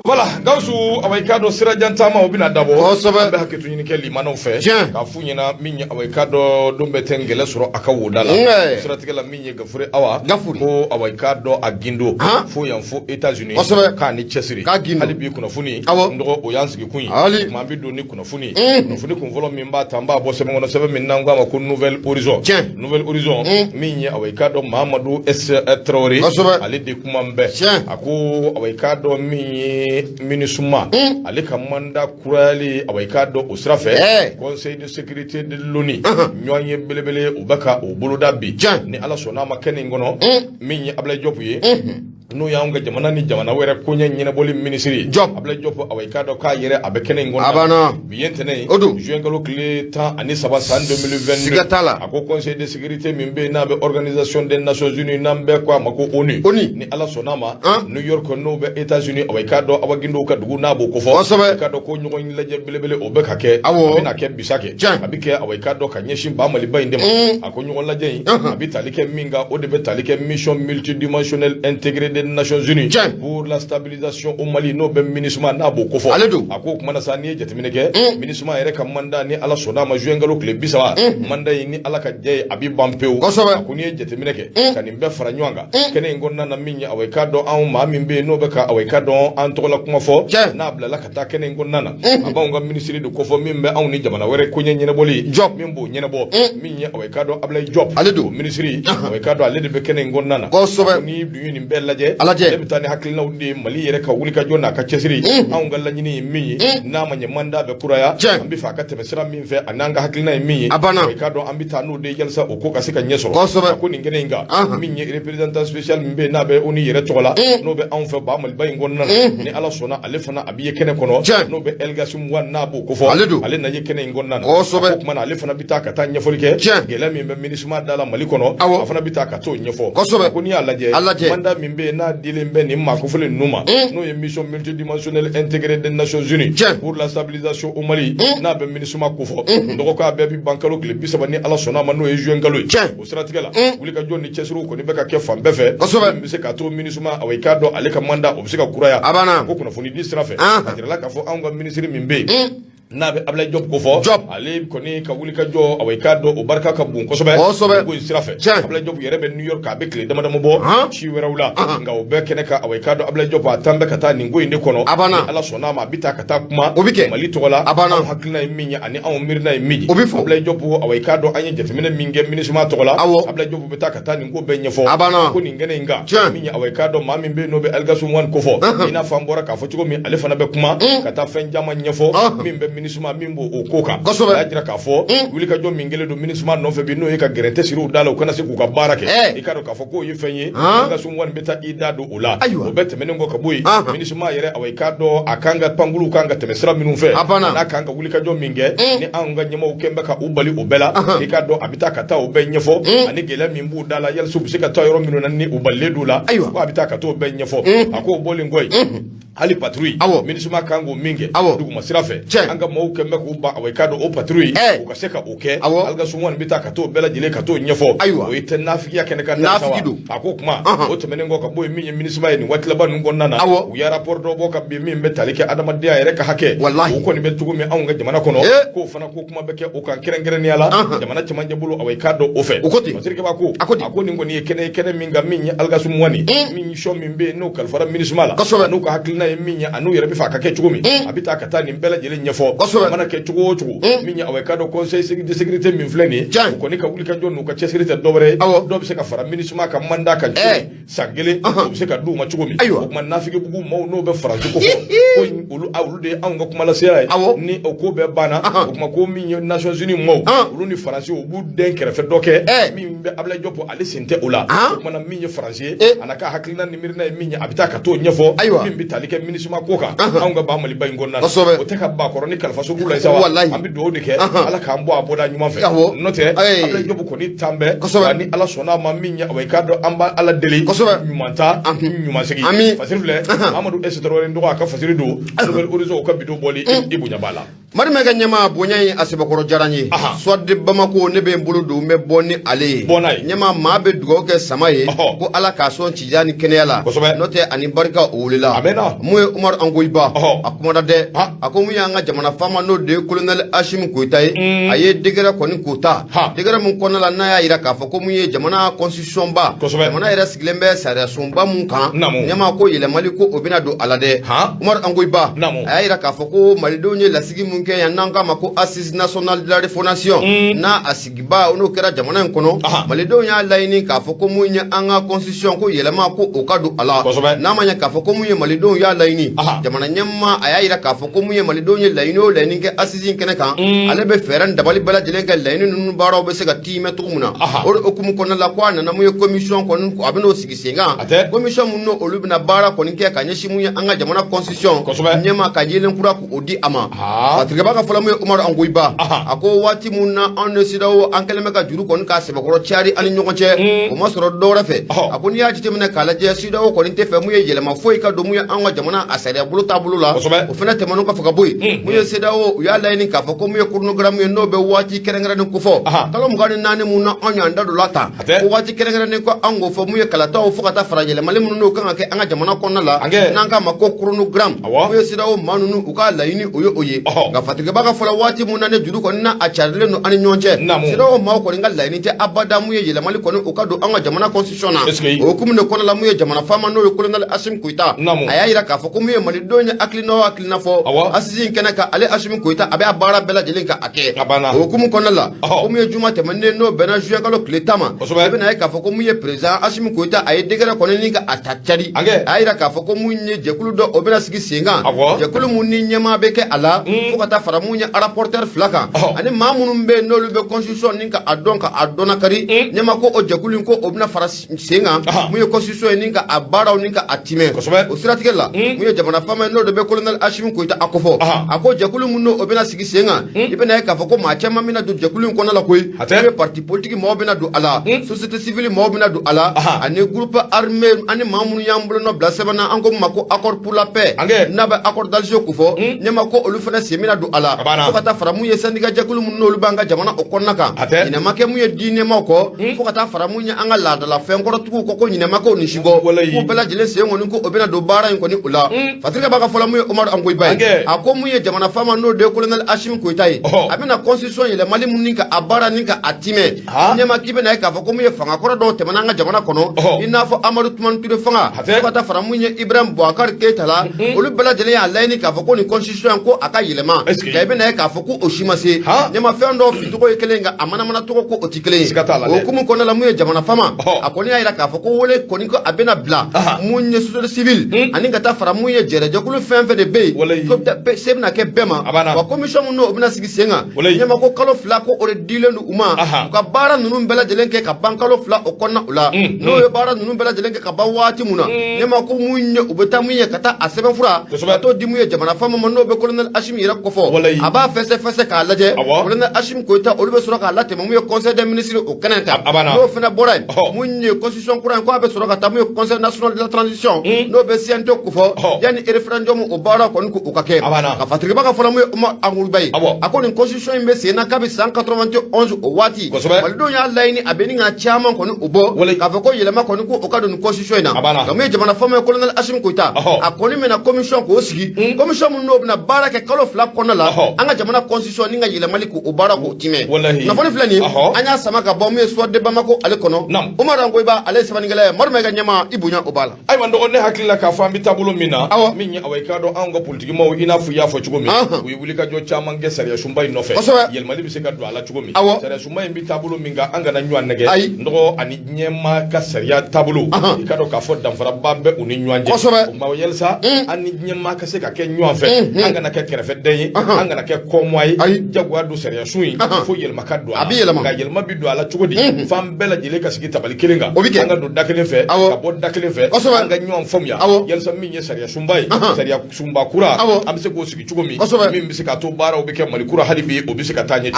Voilà, Gausu, Awakado, Sirajantama, Obina Dabo, Haketu Nikeli, Manofe, Kafuina, Mini, Awakado, Dumbetengele, Akawuda, Siratikala Mini, Gafure, Awa, Gafu, Awakado, Agindo, Fuyam for Etats-Unis, Kani Chesiri, Alibi Kunafuni, Ndo Oyanski Queen, Ali, Mambidu Nikunafuni, Nufuni Kunvolo Mimba, Tamba, Bosemon 7 Minanga, Nouvelle Horizon, Nouvelle Horizon, Mini, Awakado, Mamadou, S. Traoré, Ali de Kumambe, Ako, Awakado, Minisuma, Ali Kamanda Kurali, Awakado, Osrafe, Conseil de sécurité de l'ONU, Nyoye Belebele, Ubaka, Ubuludabi, ni ala sonama keningono, Mini Ablajopuye, no yanga jamana ni jamana wera kunya nyina boli ministry job abla job Awakado ka yere abekene ngono abana biyentene juengalo clé temps année saba san 2022 ako conseil de sécurité mimbe na be organisation des nations unies nambe kwa mako ONU ni ala sonama New York no be États-Unis Awakado awagindo ka dugu na boko fo Awakado ko nyugo leje belebele obeka ke abina ke bisake abike Awakado ka nyeshin ba mali ba indema ako nyugo leje abita like minga odebe talike mission multidimensionnel intégré des Nations Unies pour la stabilisation au Mali no be minisma na boko fo ako kuma sa ni jetemineke minisma ere ka manda ni ala sona ma juengalo clé bisawa manda ni ala ka jey abi bampeu ako ni jetemineke kanimbe faranywanga kene ngonna na minya Awakado an ma mimbe no be ka Awakado an to la kuma fo na bla la kata kene ngonna na abanga ministry de kofo mimbe an ni jamana were kunye nyene boli job mimbo nyene bo minya Awakado ablay job ministry Awakado alede be kene ngonna na ni du ni belaje alaje lebitani hakilna undi mali yere ka wulika jona ka chesiri an galla nyini mi na manye manda be kuraya ambi fa ka temesira min fe ananga hakilna mi Awakado ambita no de yelsa o ka sika nyeso ko ni ngene nga minye représentant spécial mbe na be oni yere tola no be an fe ba mal bay ngonna ni ala sona alefana abiye kene kono no be elgasum wan na bo ko fo ale na ye kene ngonna ko kuma na alefana bitaka ta nyefolike gela mi be minisma dala mali kono afana bitaka to nyefo ko ni alaje manda mimbe na dilembe ni makufule numa no ye mission multidimensionnelle intégrée des Nations Unies pour la stabilisation au Mali na be minisuma kufo ndoko ka be bi bankalo gle bisaba ni ala sona ma no ye juengalo o stratigala wulika joni chesuru ko ni beka ke fambe fe be se ka to minisuma Awakado ale ka manda o be se ka kuraya ko kuna foni di strafe atirala ka fo anga ministry mimbe na be abla job ko fo ale ko ni ka wuli ka jo Awakado o barka ka bun ko sobe ko sirafe abla job yere be New York ka be kle dama dama bo ci werawla nga o be kene ka Awakado abla job atambe ka ta ni ngoy ne kono ala sona ma bita ka ta kuma mali to wala hakilna minya ani an mirna miji abla job Awakado anye jetemene minge minisma to wala abla job bita ka ta ni ngo be nyefo ko ni ngene nga minya Awakado ma min be no be algasum wan ko fo ina fambora ka fo ci ko mi ale fana be kuma ka ta fen jama nyefo min be minisma mimbo okoka ajira ka fo wuli ka jo mingele do minisma no fe bi no e ka gerente siru dalo kana se ku ka barake e ka do ka fo ko yefenye nga sum wan beta ida do ola o bete menengo ka boy minisma yere Awakado akanga pangulu kanga temesra minun fe na kanga wuli ka jo minge ni anga nyema o kembe ka ubali obela e ka do abita ka ta o be nyefo ani gele mimbu dala yel sub se ka ta yoro minu nan ni uballe dula ko abita ka to be nyefo ako boli ngoy ali patrouille minisma kango minge dugu masirafe anga mo kembe ko ba Awakado o patrouille o ka seka oke alga sumwan bita ka to bela jile ka to nyefo o ite nafiki ya kene ka nafikido ako kuma o temene ngo ka boy mi minisma ni watla ban ngonna na o ya rapport do boka bi mi betalike adama dia yere ka hake o ko ni betugo mi anga jamana kono ko fana ko kuma beke o kan kerengere ni ala jamana chamanje bulu Awakado o fe masirike ba ko ako ni ngoni kene minga minyi alga sumwani minyi show mimbe no kalfara minisma la no ka hakilna minyi anu yere bi fa ka ke chugumi abita ka tani bela jile nyefo mana ke chugo minya Awakado conseil de sécurité min fleni ko ni ka wuli ka jonnu ka sécurité dobre do be se ka fara minisma ka manda ka sangele do be se ka du ma chugo mi ko man nafiki bugu mo no be fara ko ko ulu awlu de an ga kuma la sera ni o ko be bana ko kuma ko minya Nations Unies mo ulu ni français o bu den kere fe doke min be abla jopo ali sinte ula ko man minya français anaka haklina ni mirna minya abita ka to nyefo min bi talike minisma ko ka an ga ba mali bay ngonna o te ka ba koroni kalfa so gula isa ambi do de ke ala ka mbo aboda nyuma fe note abla jobu ko ni tambe ni ala sona ma minya Awakado amba ala deli nyumanta nyuma segi fasirfle Amadou S. Traoré ndo ka fasiri do Nouvelle Horizon ka bido boli ibunya bala mari mega nyama bonya yi asebakoro jaranye so de bamako ne be mbulu do me bonni ale nyama ma be dugo ke samaye ko ala ka so cijani kenela note ani barka ulila mu Umar Angoiba akomoda de akomu yanga jamana fama no de colonel Ashim Koitai aye degera koni kota degera mun konala na ya ira ka fa ko mu ye jamana constitution ba jamana ira siglembe sare somba mun kan nyama ko yele maliko obina do alade Umar Angoiba aye ira ka fa ko malido nye la sigi mun ke yananga mako assise national de la refondation na asigiba ono kera jamana nkono malido nya laini ka fa ko mu nya anga constitution ko yele ma ko okadu ala na manya ka fa ko mu ye malido ya laini jamana nyamma aya ira ka fa ko mu ye malido nye laini o laini ke assise kene kan ale be feran dabali bala jelen ke laini nunu baro be se ga time to muna o okumu kono la kwa na mu ye commission kono ko abino sigisenga commission munno olubina bara kono ke kanya shimu ye anga jamana constitution nyama ka jelen kura ko odi ama patrick baka fola mu Umar Angoiba ako wati munna on sidawo ankeleme ka juru kono ka sebe ko chiari ani nyokonche o masoro do rafe ako ni yaji temne kala je sidawo kono te fe mu ye yele ma foi ka do mu ye anga jamana asare bulu tabulu la o fena temano ka faka boy mu ye sidawo ya laini ka fa ko mu ye kurnogram ye no be wati kerengara ni kufo talo mu gani nane munna anya ndado lata o wati kerengara ni ko ango fo mu ye kala ta o fukata farajele male munno kan ke anga jamana kono la nanka mako kurnogram mu ye sidawo manunu uka laini oyo oye ga fatike baka fola wati munna ne juru ko na acharle no ani nyonche sidawo ma ko ngal laini te abada mu ye yele male kono uka do anga jamana constitution o kum ne kono la mu ye jamana fama no colonel Ashim Koita aya ira ka fa ko mu ye mali donya aklino aklina fo asisi nkena ka ale Ashim Koita abe abara bela jelinka ake o kum kono la ko mu ye juma te manne no bena juya kalo kletama ebe na ka fa ko mu ye president Ashim Koita aye degera kono ni ka atachari aya ira ka fa ko mu nye jekulu do obena sigi singa jekulu mu ni nyama beke ala fo kata fara mu nya rapporteur flaka ani mamunu mbe no lube constitution ni ka adona kari nyama ko o jekulu ko obena fara singa mu ye constitution ni ka abara ni ka atime o siratige la mu ye jamana fama no de be colonel Ashim Koita akofo ako jekulu mu no obena sigi singa ibe na ka fa ko ma chama mina do jekulu ko na la koy be parti politique mo obena do ala société civile mo obena do ala ani groupe armé ani mamunu yambulo no blasebana ango mako accord pour la paix na ba accord d'Alger ko fo nyama ko olu fana semina do ala ko kata faramu ye syndicat jekulu mu no lu banga jamana o konnaka ina make mu ye dine mako ko kata faramu nya anga la la fen ko tuku ko nyine mako ni shigo ko bela jele se ngoni ko obena do bara ko ni ula fatrika baka fola mu ye Umar Angoiba ako mu ye jamana fama no de colonel Ashim Koita amina constitution yele mali muninka abara ninka atime nyama kibe na ka fa ko mu ye fanga ko do temana nga jamana kono ina fo Amadou Toumane Touré fanga ko kata faramu ye Ibrahim Boubacar Keita la olu bela jele ya laini ka fa ko ni constitution ko aka yelema kaibe na ka fa ko oshimase nyama fendo fituko yekelenga amana mana to ko otikele o kumu kono la mu ye jamana fama akoni ya ira ka fa ko wole koni ko abena bla munye société civile ani ngata fara munye jere jekulu fenfe de be ko be sebna ke bema wa commission no obina sigi senga nyama ko kalo fla ko ore dilendu uma ka bara nunu bela jelenke ka bankalo fla o konna ula no ye bara nunu bela jelenke ka bawati muna nyama ko munye ubeta munye kata aseben fura to di munye jamana fama no be colonel Ashim ira ko fo aba fese ka laje colonel Ashim Koita olube sura ka late munye conseil des ministres o kananta no fena boray munye constitution kuran ko abe sura ka tamu conseil national de la transition no be siento kufo yani referendum o bara kon ko ukake ka fatri baka fola mu Angoiba akoni constitution imbe sena kabi 191 o wati waldo ya laini abeni nga chairman kon ubo ka fa ko yelema kon ko okado ni constitution na ka me jamana fama colonel Ashim Koita akoni me na commission ko sigi commission mu no na bara ke kalo fla kon la anga jamana constitution ninga yelema liku o bara ko time na foni flani anya samaka bomu so de bamako ale kono Umar Angoiba ale sabaningala marme ga nyama ibunya obala ay man do ne hakilla ka fambi tabulu mina min ya away ka do ango politique mo ina fu ya fo chugo mi wi wuli ka jo chama nge sariya shumba ino fe yel mali bi se ka do ala chugo mi sariya shumba mbi tabulu minga anga na nywan nege ndo ani nyema ka sariya tabulu ka do ka fo dam fara babbe uni nyanje ma yel sa ani nyema ka se ka ke nywan fe anga na ke krefe dey anga na ke komwai jagwa do sariya shui fo yel makado ga yel mabi do ala chugo di fam bela jile ka sigi tabali kilinga anga do dakene fe ka bo dakene fe anga nywan fom ya yel sa min ye sariya shumbai sariya shumba kura amse ko sigi chugo mi min bi se ka to bara obi ke mali kura halibi obi se ka tanye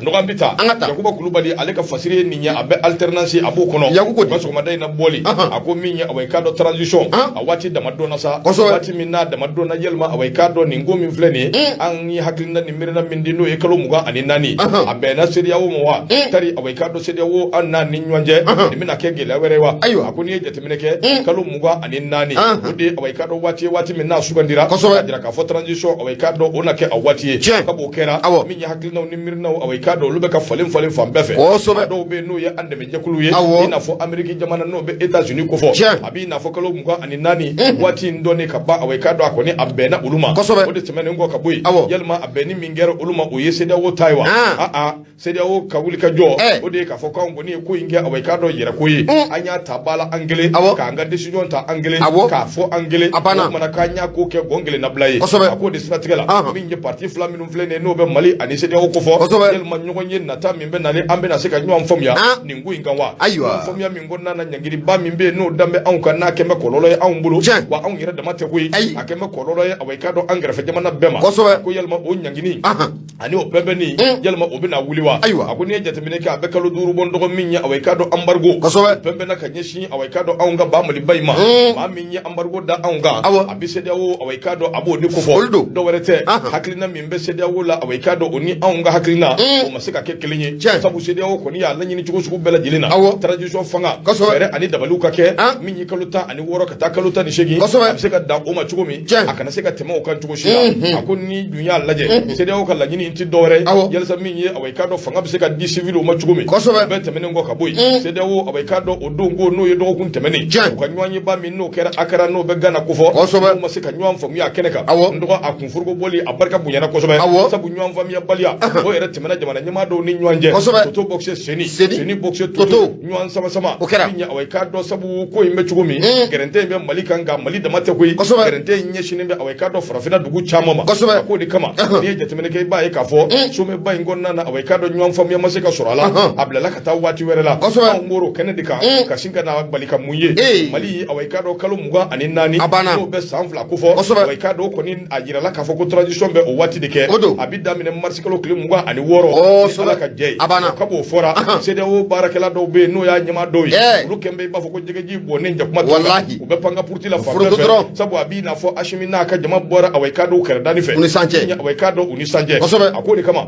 ndo gambita yakuba kulubali ale ka fasire ninya abe alternance abo kono baso ma dai na boli ako min ye awai ka do transition awati da madona sa awati min na da madona yelma awai ka do ningo min fleni an yi hakilina ni mirina mindi no ye kalo muga ani nani abena sediyawo mo wa tari awai kado sediyawo an nani nywanje ni mina ke gele werewa akuni jetemine ke kalo muga ani nani ode awai kado wati minna sugandira adira ka fo transition awai kado ona ke awati ka bo kera min ya hakilina ni mirina awai kado lube ka falin fambefe do be no ye ande me jekulu ye ina fo ameriki jamana no be Etats-Unis ko fo abi na fo kalo muga ani nani wati ndone ka ba awai kado akoni abena uluma ode temene ngo ka boy yelma abeni mingero uluma o yeseda wo taiwa seda wo kawuli ka jo ode ka fo ka ngoni ko inge awai kado yera ko yi anya tabala angle ka anga decision ta angle ka fo angle mana ka nya ko ke gongele na blay ko de strategala minje parti flaminum flene no be mali ani seda wo ko fo yelma nyugo nyen na ta mimbe na le ambe na seka nyu amfomya ningu inganwa amfomya mingo na nyangiri ba mimbe no dambe an ka na keme kololo ya an bulu wa an yera da mate ko yi akeme kololo ya awai kado angara fe jamana bema ko yelma o nyangini ani o bebe ni yelma o bina wuliwa akuni jetemine ka bekalo duru bondogo minya awai kado ambargo bebe na kanyeshi awai kado aunga ba mali bayma ma minya ambargo da aunga abise dawo awai kado abo ni kofo do werete haklina mimbe sedawo la awai kado oni aunga haklina o masika ke kelinye sabu sedawo ko ni ya lanyini chugo sugu bela jilina tradition fanga fere ani dabaluka ke minyi kaluta ani woro kata kaluta ni shegi abiseka da o ma chugo mi akana seka tema o kan chugo shila akuni dunya laje sedawo ka lanyini inti dore yelsa minyi awai kado fanga biseka di civil o ma chugo mi be temene ngo ka boy sedawo awai kado odongo no ye do kun temene ko nyanyi ba min no kera akara no be gana kufo o masika nywan fam ya keneka ndo akun furgo boli abarka bunyana ko sobe sabu nywan fam ya balia o era temene jamana nyama do ni nywanje toto boxe seni boxe toto nywan sama nya awai kado sabu ko imbe chugo mi gerente be malika nga mali da mate ko gerente nyeshi ne be awai kado farafina dugu chamama ko di kama ni je temene ke ba e ka fo so me ba ngonna na awai kado nywan fam ya masika surala ablala kata wati werela ngoro kenedika kashinga na balika munye mali awai kado kalo muga ani nani no be sanfla ko fo awai kado ko ni ajira la ka fo ko tradition be o wati deke abida mine marsikalo kle muga ani woro sala ka jey ka bo fora sede o barakela do be no ya nyama do yi lu kembe ba fo ko jege ji bo ne jakuma wallahi o be panga purti la fa sabu abi na fo ashimi na ka jama bora awai kado kare dani fe awai kado uni sanje akodi kama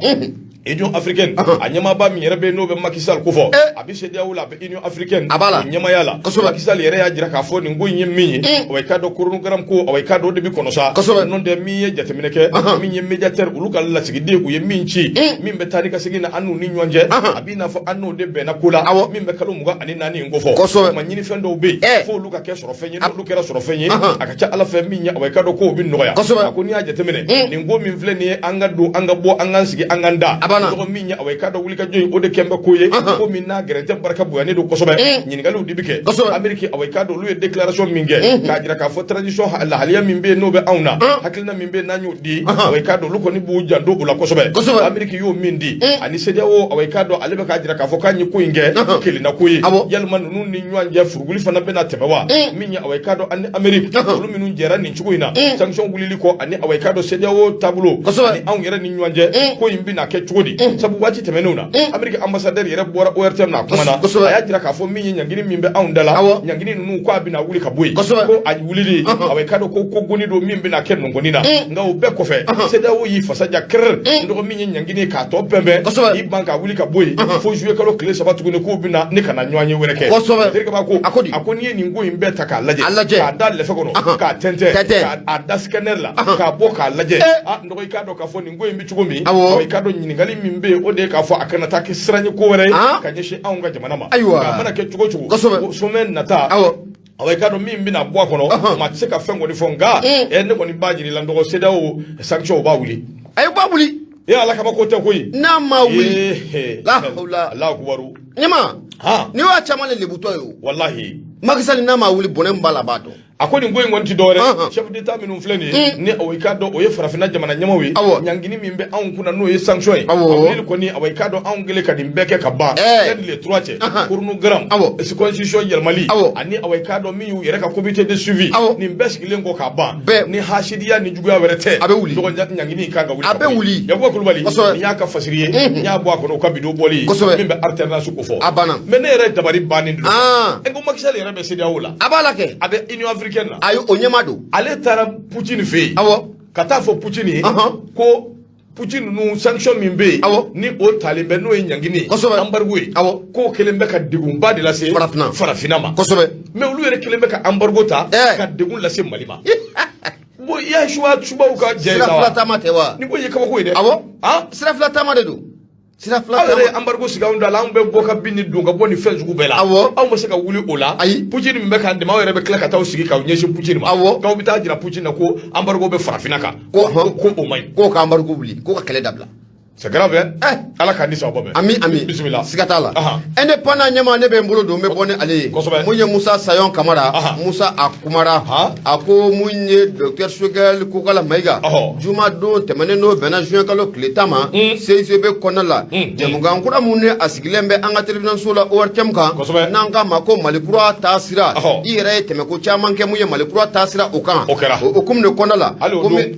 Union africaine anyama ba mi yere be no be makisal ko fo abi sede awula be Union africaine nyama yala makisal yere ya jira ka fo ni ngo nyemmi awai kado kurunu garam ko awai kado de bi kono sa non de mi ye jatemine ke mi nyemmi jater uluka la sigi de ku yemmi nchi min be tani ka sigi na anu ni nywanje abi na fo anu de be na kula min be kalo muga ani nani ngo fo ma nyini fendo be fo luka ke soro fenye no lukera soro fenye akacha ala fe mi nya awai kado ko bi no ya ko ni jatemine ni ngo min fle ni anga do anga bo anga sigi anga nda ko min nya awai kado wulika joy o de kembe ko ye ko min na gerete barka bu ani do ko sobe nyini galu dibike ameriki awai kado lu declaration minge ka jira ka fo tradition la haliya min be no be auna hakilna min be nanyu di awai kado lu ko ni bu jando ula ko sobe ameriki yo min di ani sedewo awai kado alebe ka jira ka fo kanyi ko inge kili na ko ye yalma nun ni nywanje furguli fana be na tebewa min nya awai kado ani ameriki lu minun jera ni chugoina sanction gulili ko ani awai kado sedewo tabulo ani an yera ni nywanje ko imbi na ke chugodi sabu wati temenuna ameriki ambassadeur yere bora ORTM na kuma na aya jira ka fo min nyangini min be aundala nyangini nunu ko abi na wuli ka boy ko aji wulili awai kado ko goni do min be na ken ngoni na ngaw be ko fe sedewo yi fasaja kr ndo min nyangini ka to pembe yi banka wuli ka boy fo jouer kalo clé sabatu ne ko bi na ne kana nywanye wereke dirika ba ko akoni ni ngo imbe taka laje ka dal le fe kono ka tente ka ada scanner la ka bo ka laje ndo ko kado ka fo ni ngo imbe chugo mi awai kado nyini ngali min be o de ka fo akana ta ke sranye ko were ka nyeshi aunga jamana ma ka mana ke chugo so men nata awai kado min bina bo kono ma tseka fengo ni fonga ne ko ni bajiri la ndo seda o sanction ba wuli ba wuli ya ala kama ko te koyi na ma wuli la hawla la akbaru nyama ni wa chama le lebuto yo wallahi makisali na ma wuli bonem bala bato akoni ngoy ngonti dore chef d'état minum fleni ni awai kado o ye farafina jamana nyamawi nyangini mimbe an kuna no ye sanction awil ko ni awai kado an gele kadi mbeke ka ba le troache kurnu gram ce constitution yelmali ani awai kado mi yu yere ka comité de suivi ni mbeski lengo ka ba ni hashidiya ni jugu awerete do nyangini ka ga wuli abe wuli ya bo kulubali ni ya ka fasiriye nya bo ko ka bido boli mimbe alternance ko fo mene yere dabari bani ndo engo makisali yere be sedia wala abala ke abe Union africaine ayo onyemado ale tara Putin fe kata fo Putin ko Poutine nous sanction min be ni o talibé no nyangini embargo ko kelembe ka digumba de la se farafina ma mais olu yere kelembe ka embargo ta ka digun la se maliba bo ya shuwa ka jeyda sira flata matewa ni bo yekaba ko ide sira flata ma de do sira flata ale embargo siga unda la ambe boka bini dunga boni Facebook bela aw mo se ka wuli ola Poutine mi be ka de ma yere be kla ka taw sigi ka nyeshi Poutine ma ka bi ta jira Poutine ko embargo be farafina ka ko o may ko ka embargo buli ko ka kele dabla. C'est grave, hein? Allah ka nisa bobe. Ami. Bismillah. Sigatala. Indépendant nyama ne be mbolo do me boni ale. Munye Musa Sayon Kamara, Musa Akumara. Ako munye Dr. Sugal Kukala Maiga. Juma do temane no bena juin kalo kletama. CCB konala. Jemuga nkura munne asigilembe anga television sola ORTMka. Nanga mako Malikura tasira. Ire temeko chaman ke munye Malikura tasira okan. Okum ne konala.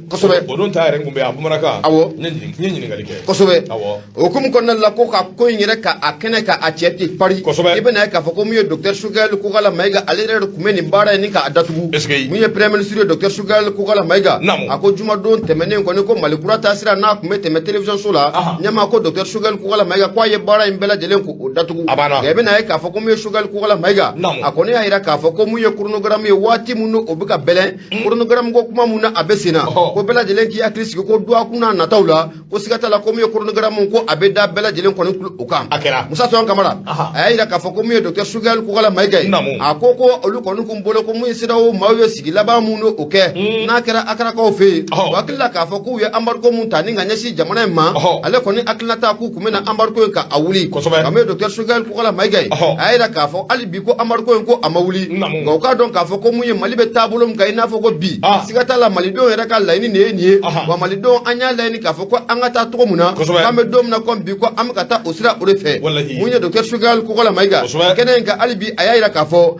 Kosobe. Odon tayre ngumbe abumaraka. Nyenyi ngalike. Kosobe okum konna la ko ka ko ngire ka akene ka acheti pari ibena ka fako muye Dr. Sugal Kukala Maiga alere kumeni mbara ni ka adatugu muye Premier Ministre Dr. Sugal Kukala Maiga ako juma don temene ko ni ko Malikura tasira na kume teme television sola nyama ko Dr. Sugal Kukala Maiga kwa ye bara imbela jelen ko datugu ibena ka fako muye Sugal Kukala Maiga ako ne ayira ka fako muye chronogram ye wati munu obuka belen chronogram go kuma muna abesina ko bela jelen ki aklis ko do akuna na tawla ko sigata la ko muye chronogram ko abeda bela jelen ko ukam Musa Sayon Kamara ayira ka fako muye Dr. Sugal Kukala Maiga akoko olu ko nukum bolo ko muye sidawo mawe sigila ba muno oke na kera akara ko fe wakilla ka fako ye ambargo mun tani nganyasi jamana ma ale ko ni akilla ta ku kumena ambargo ka awuli kame Dr. Sugal Kukala Maiga ayira ka fako alibi ko ambargo ko amawuli ngo ka don ka fako muye malibe tabulum ka ina fako bi sigata la malido era ka laini ne wa malido anya laini ka fako angata to muna kame dom na kom bi ko am kata osira orefe munye Dr. Sugal Kukala Maiga kenen ka alibi ayira ka fako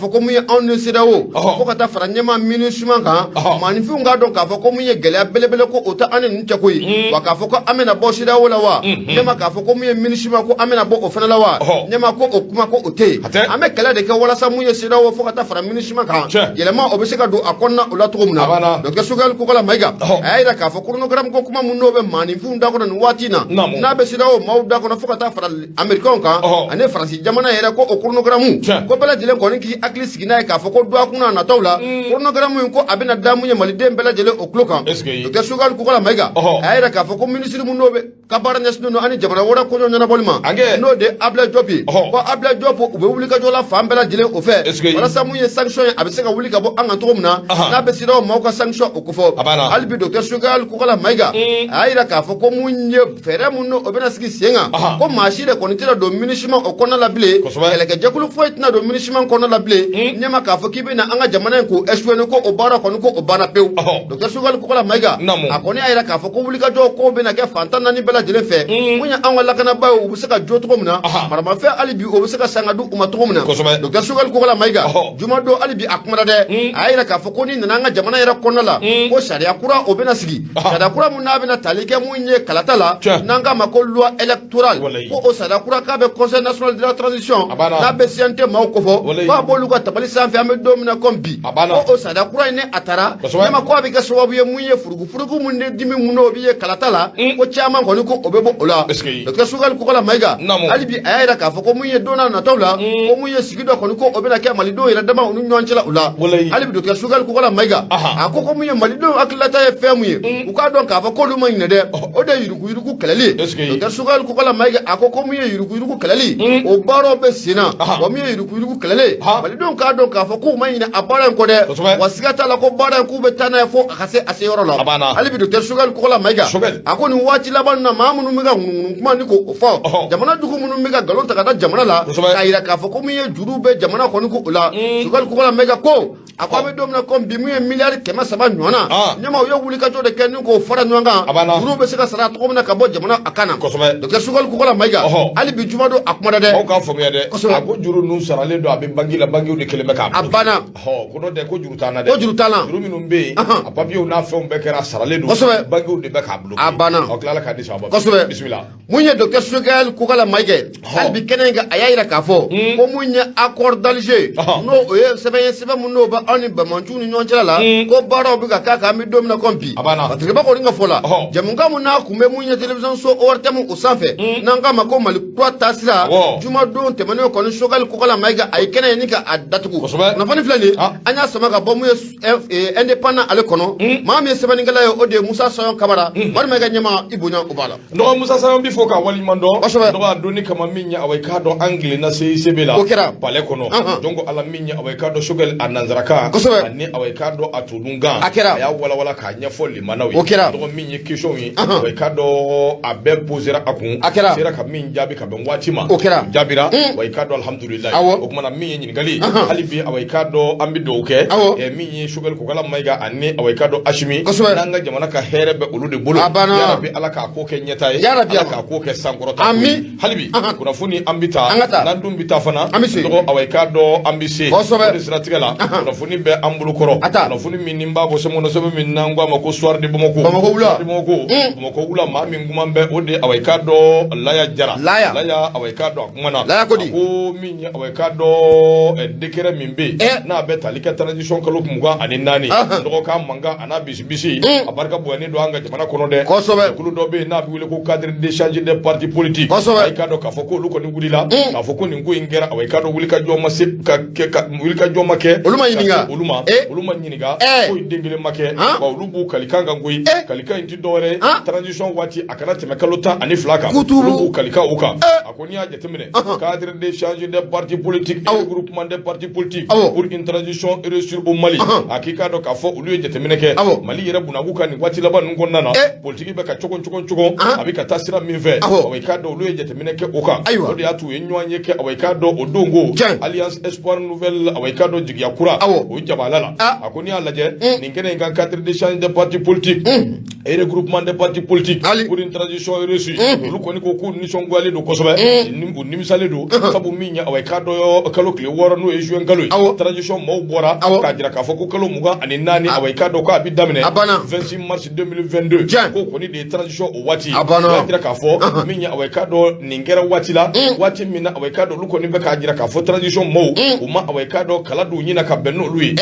ko munye on sidawo ko kata faranyema minusuma ka manifu nga don ka fako munye gele belebele ko ota anen nchakoi wa ka fako amena bo sidawo la wa nyema ka fako munye minusuma ko amena bo ofana la wa nyema ko okuma ko ote ame kala de ka wala sa munye sidawo fo kata fara minusuma ka yelema obeseka do akonna ula to muna Dr. Sugal Kukala Maiga ayira ka fako chronogram ko kuma munobe manifu nda ko no watina na be sidawo mawda ko no fo kata fara american ka ane fransi jamana yera ko chronogramu ko bela jelen ko ni ki akli sigina ka fo ko do akuna na tawla chronogramu ko abena damu nye malide bela jelen o kloka Dr. Sugal Kukala Maiga ayira ka fo ko ministre mu nobe ka baranyes no ani jamana wora ko nyona bolma no de abla jobi ko abla jopo be wuli ka jola fam bela jelen o fe wala samu ye sanction abiseka wuli ka bo anga to muna na be sidawo mawka sanction o ko fo albi Dr. Sugal Kukala Maiga ayira ka fo ko munye fere munno obena sigi sienga ko mashire ko nitira do minishima o kona la ble eleke jakulu foit na do minishima kona la ble nyama ka fo kibe na anga jamana ko eswene ko obara ko ko obana pew Dr. Sugal Kukala Maiga akoni ayira ka fo ko wuli ka jo ko be na ke fantana ni bela jele fe munya anwa la kana ba o busaka jo to muna marama fe alibi o busaka sanga du uma to muna Dr. Sugal Kukala Maiga juma do alibi akmara de ayira ka fo ko ni na anga jamana yera kona la ko sharia kura o be na sigi sharia kura muna be na talike munye kalatala nanga makolwa electoral ko o sada kura ka be conseil national de la transition na be siante maukofo ba bolu ka tabali sanfe ame domina kombi ko o sada kura ne atara nyama ko abi ka sababu ye munye furugu munne dimi muno bi ye kalatala ko chama ko ko obebo ola Dr. Sugal Kukala Maiga alibi ayira ka fo ko munye dona na tawla ko munye sigido ko obena ke malido ira dama unu nyonchela ula alibi Dr. Sugal Kukala Maiga ako ko munye malido aklata ye femuye uka don ka fo ko luma ine de o de yuruku kelali Dr. Sugal Kukala Maiga ako ko munye yuruku kelali o baro be sina o munye yuruku kelali malido ka don ka fo ko mayina abara ko de wasigata la ko bara ko be tana fo akase aseyoro la alibi Dr. Sugal Kukala Maiga ako ni wati laban na mamunu miga kuma ni ko fo jamana dugu munu miga galon ta kada jamana la kaira ka fo ko munye jurube jamana ko ni ko ula Sugal Kukala Maiga ko ako be domna ko bi munye milliard kema saba nyona nyama yo wuli ka to de ken ko fara nwanga jurube sika sara to na ka bo jamana akana Dr. Sugal Kukala Maiga alibi juma do akmada de o ka fo me de ako juru nu sarale do abin bangila bangi de keleme ka abana ko no de ko juru tana de ko juru tana juru minum be apabi na fe on be kera sarale do bangi de be ka blo abana o kala ka disa ba bismillah munye Dr. Sugal Kukala Maiga albi kenenga ayira ka fo ko munye accord d'Alger no o ye sebe munno ba ani bamantu ni nyonchela la ko baro bi ka ka mi domina kompi parce ba ko ringa fola jamunga mu na kumbe mu nya television so orte mu usafe nanga mako mali kwa tasira juma don te mane ko ni shogal ko kala maiga ay kene ni ka adatuku na fani flani anya sama ka bomu indépendant ale kono ma mi sebani ngala yo ode Musa Sayon Kamara war maiga nyama ibunya ubala no Musa Sayon bi foka wali mando no ba doni kama minya awai ka do angle na sei sebela pale kono jongo ala minya awai ka do shogal ananzaraka ani awai ka do atulunga ya wala ka nya foli manawi do minya kisho yi awai ka do abe posera akun sera ka min jabi ka ben watima jabira awai ka do alhamdulillah o kuma na minya nyin gali halibi awai ka do ambido ke minya shogal ko kala maiga ani awai ka do ashimi nanga jamana ka herebe ulude bulu ya rabbi ala ka ko ke nyeta ala ka ko ke sankorota halibi kuna funi ambita nan dum bita fana do awai ka do ambise strategala kuna funi be ambulu koro kuna funi min nimba bo so mono so min nangwa mako soir de bamako wula ma min gumambe ode awai ka do laya jara laya awai ka do kumana ko min awai ka do dekere min be na be talika transition kalo kumga aninani do ka manga ana bisi abarka bo ni do anga jamana kono de kulu do be na bi wile ko cadre de changer de parti politique ay ka do ka foko lu ko ni gudila ka foko ni ngo ingera awai ka do wulika joma se ka wulika joma ke uluma nyiniga ko dengele make ba ulubu kalikanga ngoi kalika inti dore transition wati akana teme kalota ani flaka ulubu kalika uka akoni aje temene cadre de changer de parti politique et groupement de parti politique pour une transition réussir au Mali akika do ka fo ulu je temene ke Mali yere bunaguka ni wati laba ngonnana politique be ka chokon abika tasira minve awai ka do ulu je temene ke uka odi atu enywanye ke awai ka do odongo alliance espoir nouvelle awai ka do jigya kura o jabalala akoni alaje ninkene ngan cadre de change de parti politique et regroupement de parti politique pour une transition réussie lu ko ni ko ku ni songwale do kosobe ni misale do sabu minya awai ka do kalo kle woro no e juen galoy transition mo bora ka dira ka foko kalo muga ani nani awai ka do ko abi damene 26 mars 2022 ko ko ni de transition o wati ka dira ka fo minya awai ka do ningera wati la wati mina awai ka do lu ko ni be ka dira ka fo transition mo uma awai ka do kala do nyina ka benno lui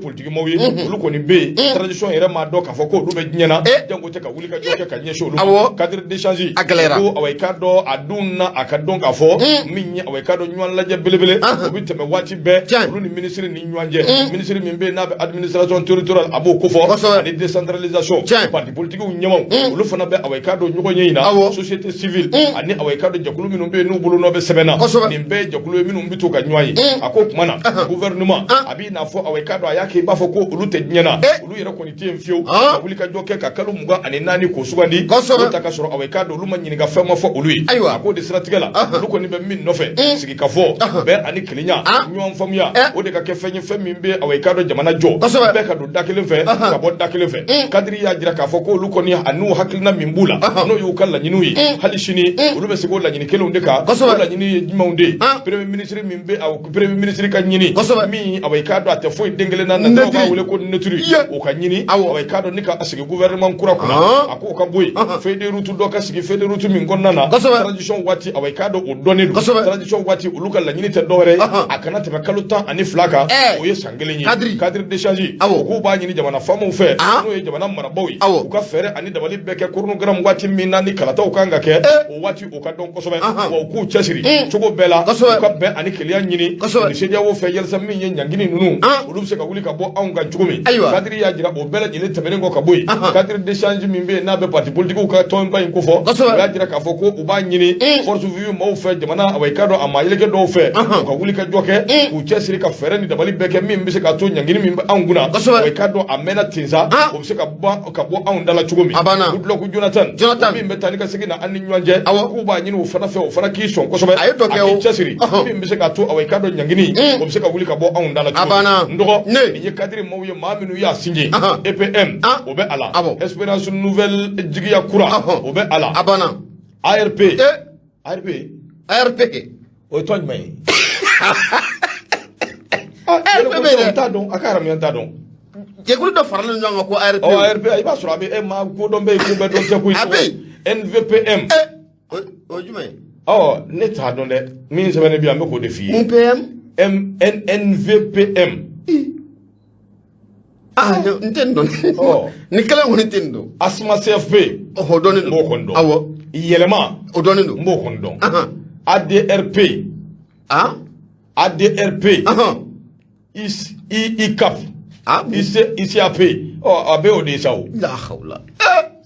politique mo wi lu ko ni be transition ere ma do ka fo ko du be nyena jango te ka wuli ka joke ka nyesho lu cadre d'échange ko awai ka do aduna akadon ka fo minya awai ka do nyon la je belebele o bi teme wati be lu ni ministre ni nyanje ministre mi be na administration territoriale abo ko fo ni décentralisation parti politique u nyemo lu fana be awai ka do nyugo nyina société civile ani awai ka do jakulu mi no be no bulu no be sebena ni be jakulu mi no mbito ka nywai ako kumana gouvernement abi na fo awai ka do ayake ba fo ko lu te nyana lu yere ko ni tie mfio wuli ka joke ka kalu muga ani nani ko sugandi ta ka soro awai ka do lu manyini ga fema fo lui ako de strategala lu ko ni be min no fe sigi ka fo be ani klinya nyon famia o de ka ke fenyi femi be awai ka do jamana jo be ka do dakele fe ka bo dakele fe kadri ya jira ka fo ko lu ko ni anu haklina mimbula no yu kala nyinui halishini lu be sigo la nyini kelo ndeka la nyini jimaunde premier ministre mimbe aw premier ministre ka nyini mi awai ka do ate fo dengele na ba wule ko neturi o ka nyini awai ka do nika asigi gouvernement kura kuna ako ka boy fe de rutu do ka sigi fe de rutu min gonnana transition wati awai ka do o doni transition wati uluka la nyini te dore akana te kaluta ani flaka o ye sangele nyi cadre d'échange ko ba nyini jamana famu fe no ye jamana mara boy o ka fere ani dabali beke chronogram wati minani kalata o kanga ke o wati o ka don kosobe o ku chasiri chogo bela ka be ani keliya nyini ni sedia wo fe yelsa min ye nyangini nunu ulu se ka wuli ka bo an ga chugumi cadre ya jira o bela jile temene ngo ka boy cadre d'échange min be na be parti politique ka ton ba in ko fo ya jira ka fo ko o ba nyini force vive mo fe jamana awai ka do amayele ke do fe ka wuli ka joke ku chasiri ka fere ni dabali beke min be se ka to nyangini min ba anguna awai ka do amena tinza o se ka bo an dala chugumi udlo ku Jonathan min be tani ka sigi na an nyanje ku ba nyini o fana fe o fana ki son ko so be ayo to ke o chasiri min be se ka to awai ka do nyangini o se ka wuli ka bo an dala chugumi ndo ni cadre mo ye maminu ya sinje EPM o be ala Espérance nouvelle jigiya kura o be ala ARP o to nyai ARP ta don akara mi ta don je ko do faralo nyanga ko ARP ARP ay ba sura be e ma ko don be ko be don te ko NVPM o jumai ne ta don de min se bene bi am ko de fi NVPM ntendo ni kala ngoni ntendo asma CFP doni mo kondo awo yelema doni do mo kondo ADRP ADRP ICAP ICAP abe odesao la hawla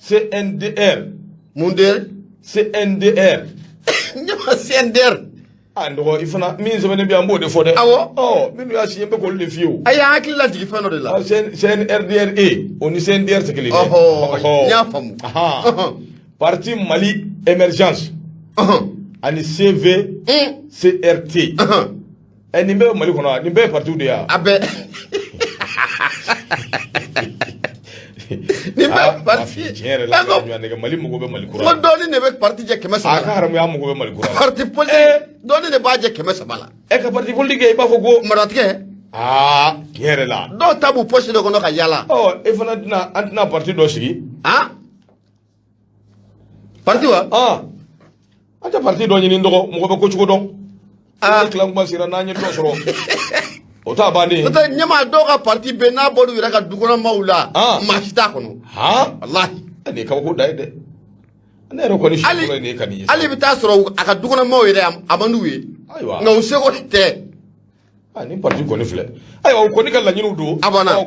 CNDR mundir CNDR nyama CNDR ando ifana min semene bi ambo de fode awo minu ya siyembe ko le fiu aya akilla digi fano de la CNRDRE oni CNDR tekele nya famu parti Mali émergence ani CV CRT ni be Mali kono ni be parti de ya abe ni ba parti la nega Mali mo be Mali kura ko doni ne be parti je kemesa aka haram ya mo be Mali kura parti politique doni ne ba je kemesa bala e ka parti politique e ba fogo maratke kere la do tabu poche de kono ka yala e fana dina antina parti do sigi parti wa ata parti do nyini ndogo mo be ko chugo don kala ngba sira na nyi do soro o ta bani ta nyama do ka parti be na bodu ira ka dugona maula mashita kono wallahi ne ka ko dai de ne ro ko ni shi ko ne kan yi ali bi ta soro aka dugona mawira amandu we aywa nga usego te ni parti ko ni fle ayo ko ni kala nyinu do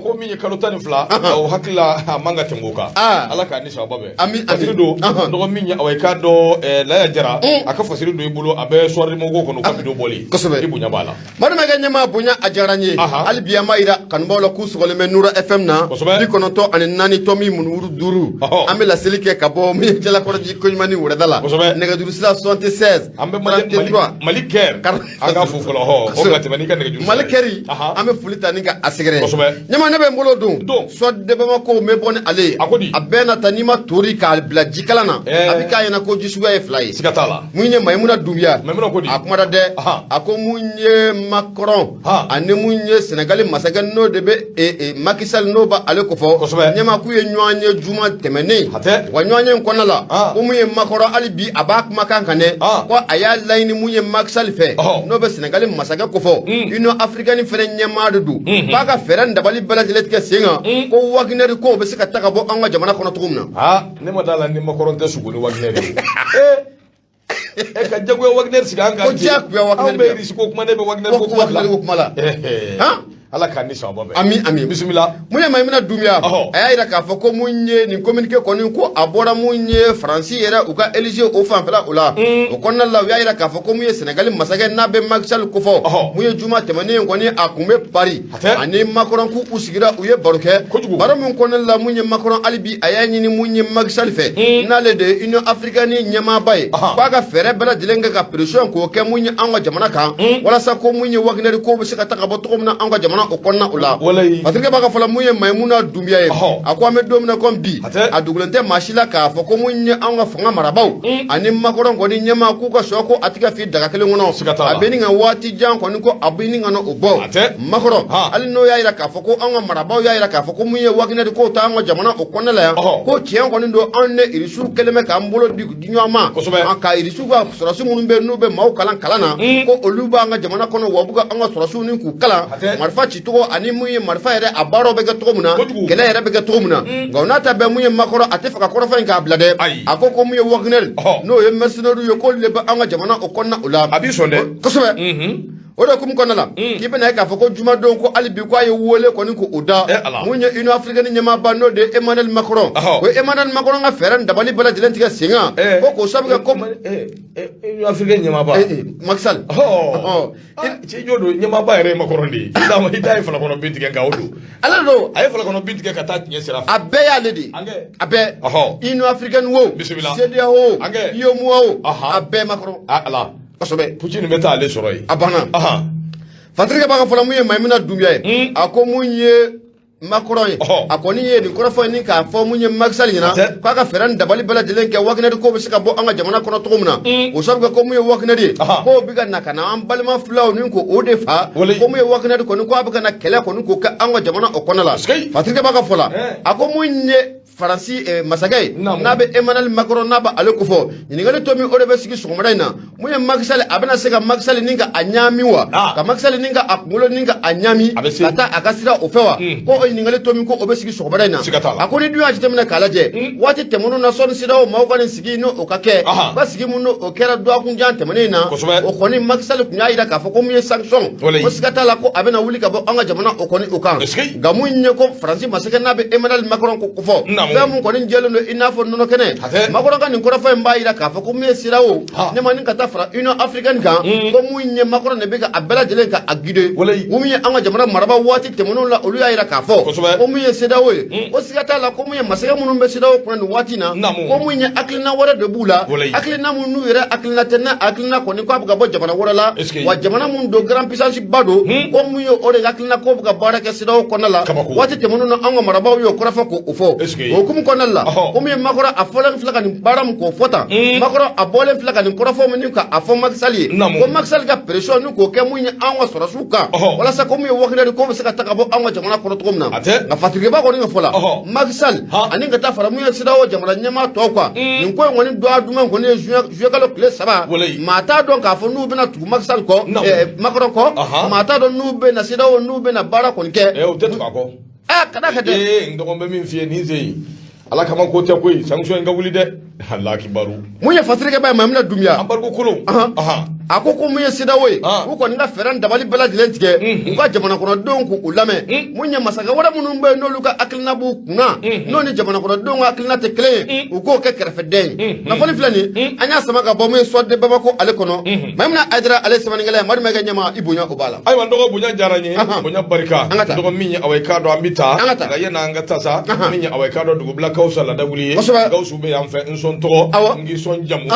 ko mi kalo tani fla o hakila manga temboka ala ka ni sababe fasiri do do mi nya awai ka do la jara aka fasiri do ibulo abe sorri mo go kono ko do boli ibunya bala madu mega nyama bunya ajaranye albiya maira kan bawla ku sugole men nura fm na di kono to an nani tomi munuru duru ambe la selike ka bo mi jela ko di ko mani wura dala nega duru sila 76 ambe malik ker aga fu folo ho o ngati mani kan nega Malekeri ame fulita ninga asigere nyama nebe mbolo dun so de bama ko me boni ale abena tanima tori ka bla jikalana abika yana ko jisuga e fly sikatala munye maimuna dumia kodi akumada de ako munye Macron ane munye Senegal masagan no debe Macky Sall no ba ale ko fo nyama ku ye nyoanye juma temene wa nyoanye nkonala ko munye Macron ali bi abak makankane ko aya laini munye Macky Sall fe no be Senegal masaga ko fo africaine fere nyamadu du baga fere ndabali balajelet ke singa ko Wagner ko be sika taka bo anga jamana kono tugumna ne madala ni makoronte suguni Wagner ka jagwe Wagner sika anga ko jakwe Wagner be risiko kuma ne be Wagner ko kuma ala ka ni sababu ami bismillah munye maimuna dumia aya ira ka fo ko munye ni communiquer ko ni ko abora munye franci era uka elige o fanfela ula o konna la ya ira ka fo ko munye Senegal masaga na be Maxal ko fo munye juma temane ko ni akume Paris ani Macron ku usigira uye baruke bara mun konna la munye Macron alibi aya ni munye Maxal fe na le de Union Africaine nyama bay ba ga fere bela dilenga ka pression ko ke munye anga jamana kan wala sa ko munye Wagner ko be sika taka bo to na anga jamana o konna ula patrike baka fala munye maimuna dumia ye akwa me domina kon bi adugulente mashila ka fo ko munye anga fanga marabaw ani Macron ko ni nyama ku ko soko atika fi daga kele ngono abeni nga wati jan ko ni ko abini nga no obo Macron ali no yaira ka fo ko anga marabaw yaira ka fo ko munye Wagner ko ta anga jamana o konna la ko tien ko ni do anne irisu keleme ka mbolo di nyama aka irisu ga sorasu munun be no be maw kalan kalana ko oluba anga jamana kono wabuga anga sorasu ni ku kala marfa chitugo ani muye marfa yere abaro be gato muna kele yere be gato muna gaunata be muye makoro atefa ko rafa nka blade akoko muye Wagner no ye mercenaire yo ko le ba anga jamana o konna ula abisonde kosobe odo kum konna la kibe na ka foko juma don ko alibi ko ay wole ko ni ko oda munye Union Africaine nyama bano de Emmanuel Macron ko Emmanuel Macron nga feran dabali bala dilentika singa ko sabuga ko Union Africaine nyama ba Maxal ci jodo nyama ba yere Macron di dama hidai fala kono bintike ga odo ala do ay fala kono bintike ka tat nye sira abe ya ledi abe Union Africaine wo bismillah sedia wo yomu wo abe Macron ala kosobe Putin meta ale soro yi abana fatrike baka fala muye maimuna dumia ye ako munye Macron akoni ye di kora fo ni ka fo munye Maxal yina ka ka feran dabali bala dilen ke Wagner ko be sika bo anga jamana kono tugumna o sabga ko munye Wagner ko biga nakana am balma flaw ni ko ode fa ko munye Wagner ko ni ko abiga na kele ko ni ko ka anga jamana o kono la fatrike baka fala ako munye Faransi masakɛ n'a bɛ Emmanuel Macron n'a bɛ ale ko fɔ ɲininkali to min o de bɛ sigi sɔgɔmada in na mun ye Macky Sall a bɛna se ka Macky Sall ni ka a ɲaami wa ka Macky Sall ni ka a kunkolo ni ka a ɲaami ka taa a ka sira o fɛ wa ko o ɲininkali to min ko o bɛ sigi sɔgɔmada in na a ko ni dun y'a jateminɛ k'a lajɛ waati tɛmɛnenw na sɔnni siraw maaw ka nin sigi n'o ka kɛ ba sigi mun o kɛra dɔgɔkunjan tɛmɛnen in na o kɔni Macky Sall tun y'a jira k'a fɔ ko mun ye sanction ko siga t'a la ko a bɛna wuli ka bɔ an ka jamana o kɔni o kan nka mun ye ko Faransi masakɛ n'a bɛ Emmanuel Macron ko fɔ fɛn mun kɔni jɛlen don i n'a fɔ nɔnɔ kɛnɛ Macron ka nin kɔrɔfɔ in b'a jira k'a fɔ ko mun ye sira o ne ma nin ka taa fara Union Africaine kan ko mun ye Macron de bɛ ka a bɛɛ lajɛlen ka a guider mun ye an ka jamana marabaa waati tɛmɛnenw la olu y'a jira k'a fɔ ko mun ye CEDEAO ye ko siga t'a la ko mun ye masakɛ minnu bɛ CEDEAO kunna nin waati in na ko mun ye hakilina wɛrɛ de b'u la hakilina mun n'u yɛrɛ hakilina tɛ n'a hakilina kɔni ko a bɛ ka bɔ jamana wɛrɛ la wa jamana mun don grand puissance ba don ko mun ye o de hakilina ko bɛ ka baara kɛ CEDEAO kɔnɔna la waati tɛmɛnenw na an ka marabaaw y'o kɔrɔfɔ k'o fɔ o hukumu kɔnɔna la ko mun ye Macron a fɔlen filɛ ka nin baara min k'o fɔ tan Macron a bɔlen filɛ ka nin kɔrɔfɔ min ka a fɔ Macky Sall ye ko Macky Sall ka pression ni k'o kɛ mun ye an ka sɔrɔsiw kan walasa ko mun ye wakilɛri ko bɛ se ka ta ka bɔ an ka jamana kɔnɔ cogo min na nka fatigibaa kɔni ka fɔ la Macky Sall ani ka taa fara mun ye CEDEAO jamana ɲɛmaa tɔw kan nin ko in kɔni dɔ a duman kɔni ye juillet kalo tile 3 maa t'a dɔn k'a fɔ n'u bɛna tugu Macky Sall kɔ Macron kɔ maa t'a dɔn n'u bɛna CEDEAO n'u bɛna baara kɔni kɛ o tɛ tugu a kɔ ka da ka dɛ n dɔgɔnin bɛ min f'i ye nin sen ala kama ko tɛ koyi sanction in ka wuli dɛ Allah kibaru mun ye fasirikɛba ye Maimuna Dunbiya embargo kolon a ko mun ye CEDEAO ye u kɔni ka fɛɛrɛ dabali bɛɛ lajɛlen tigɛ u ka jamana kɔnɔdenw k'u lamɛn mun ye masakɛ wɛrɛ minnu bɛ yen n'olu ka hakilina b'u kunna n'o ni jamana kɔnɔdenw ka hakilina tɛ kelen ye u k'o kɛ kɛrɛfɛdɛn ye nafolo filɛ nin an y'a sama ka bɔ mun ye Sɔde Babako ale kɔnɔ Maimuna Aidara ale sɛbɛnnikɛla ye Madu Mɛkɛ ɲɛma i bonya o b'a la ayiwa n dɔgɔ bonya diyara n ye bonya barika n dɔgɔ min ye awɔ i k'a dɔn an bɛ taa nka yan'an ka taa sa min ye awɔ i k'a dɔn dugubila Gawusu Aladabuli ye Gawusu bɛ yan fɛ n sɔn tɔgɔ n k'i sɔn jamu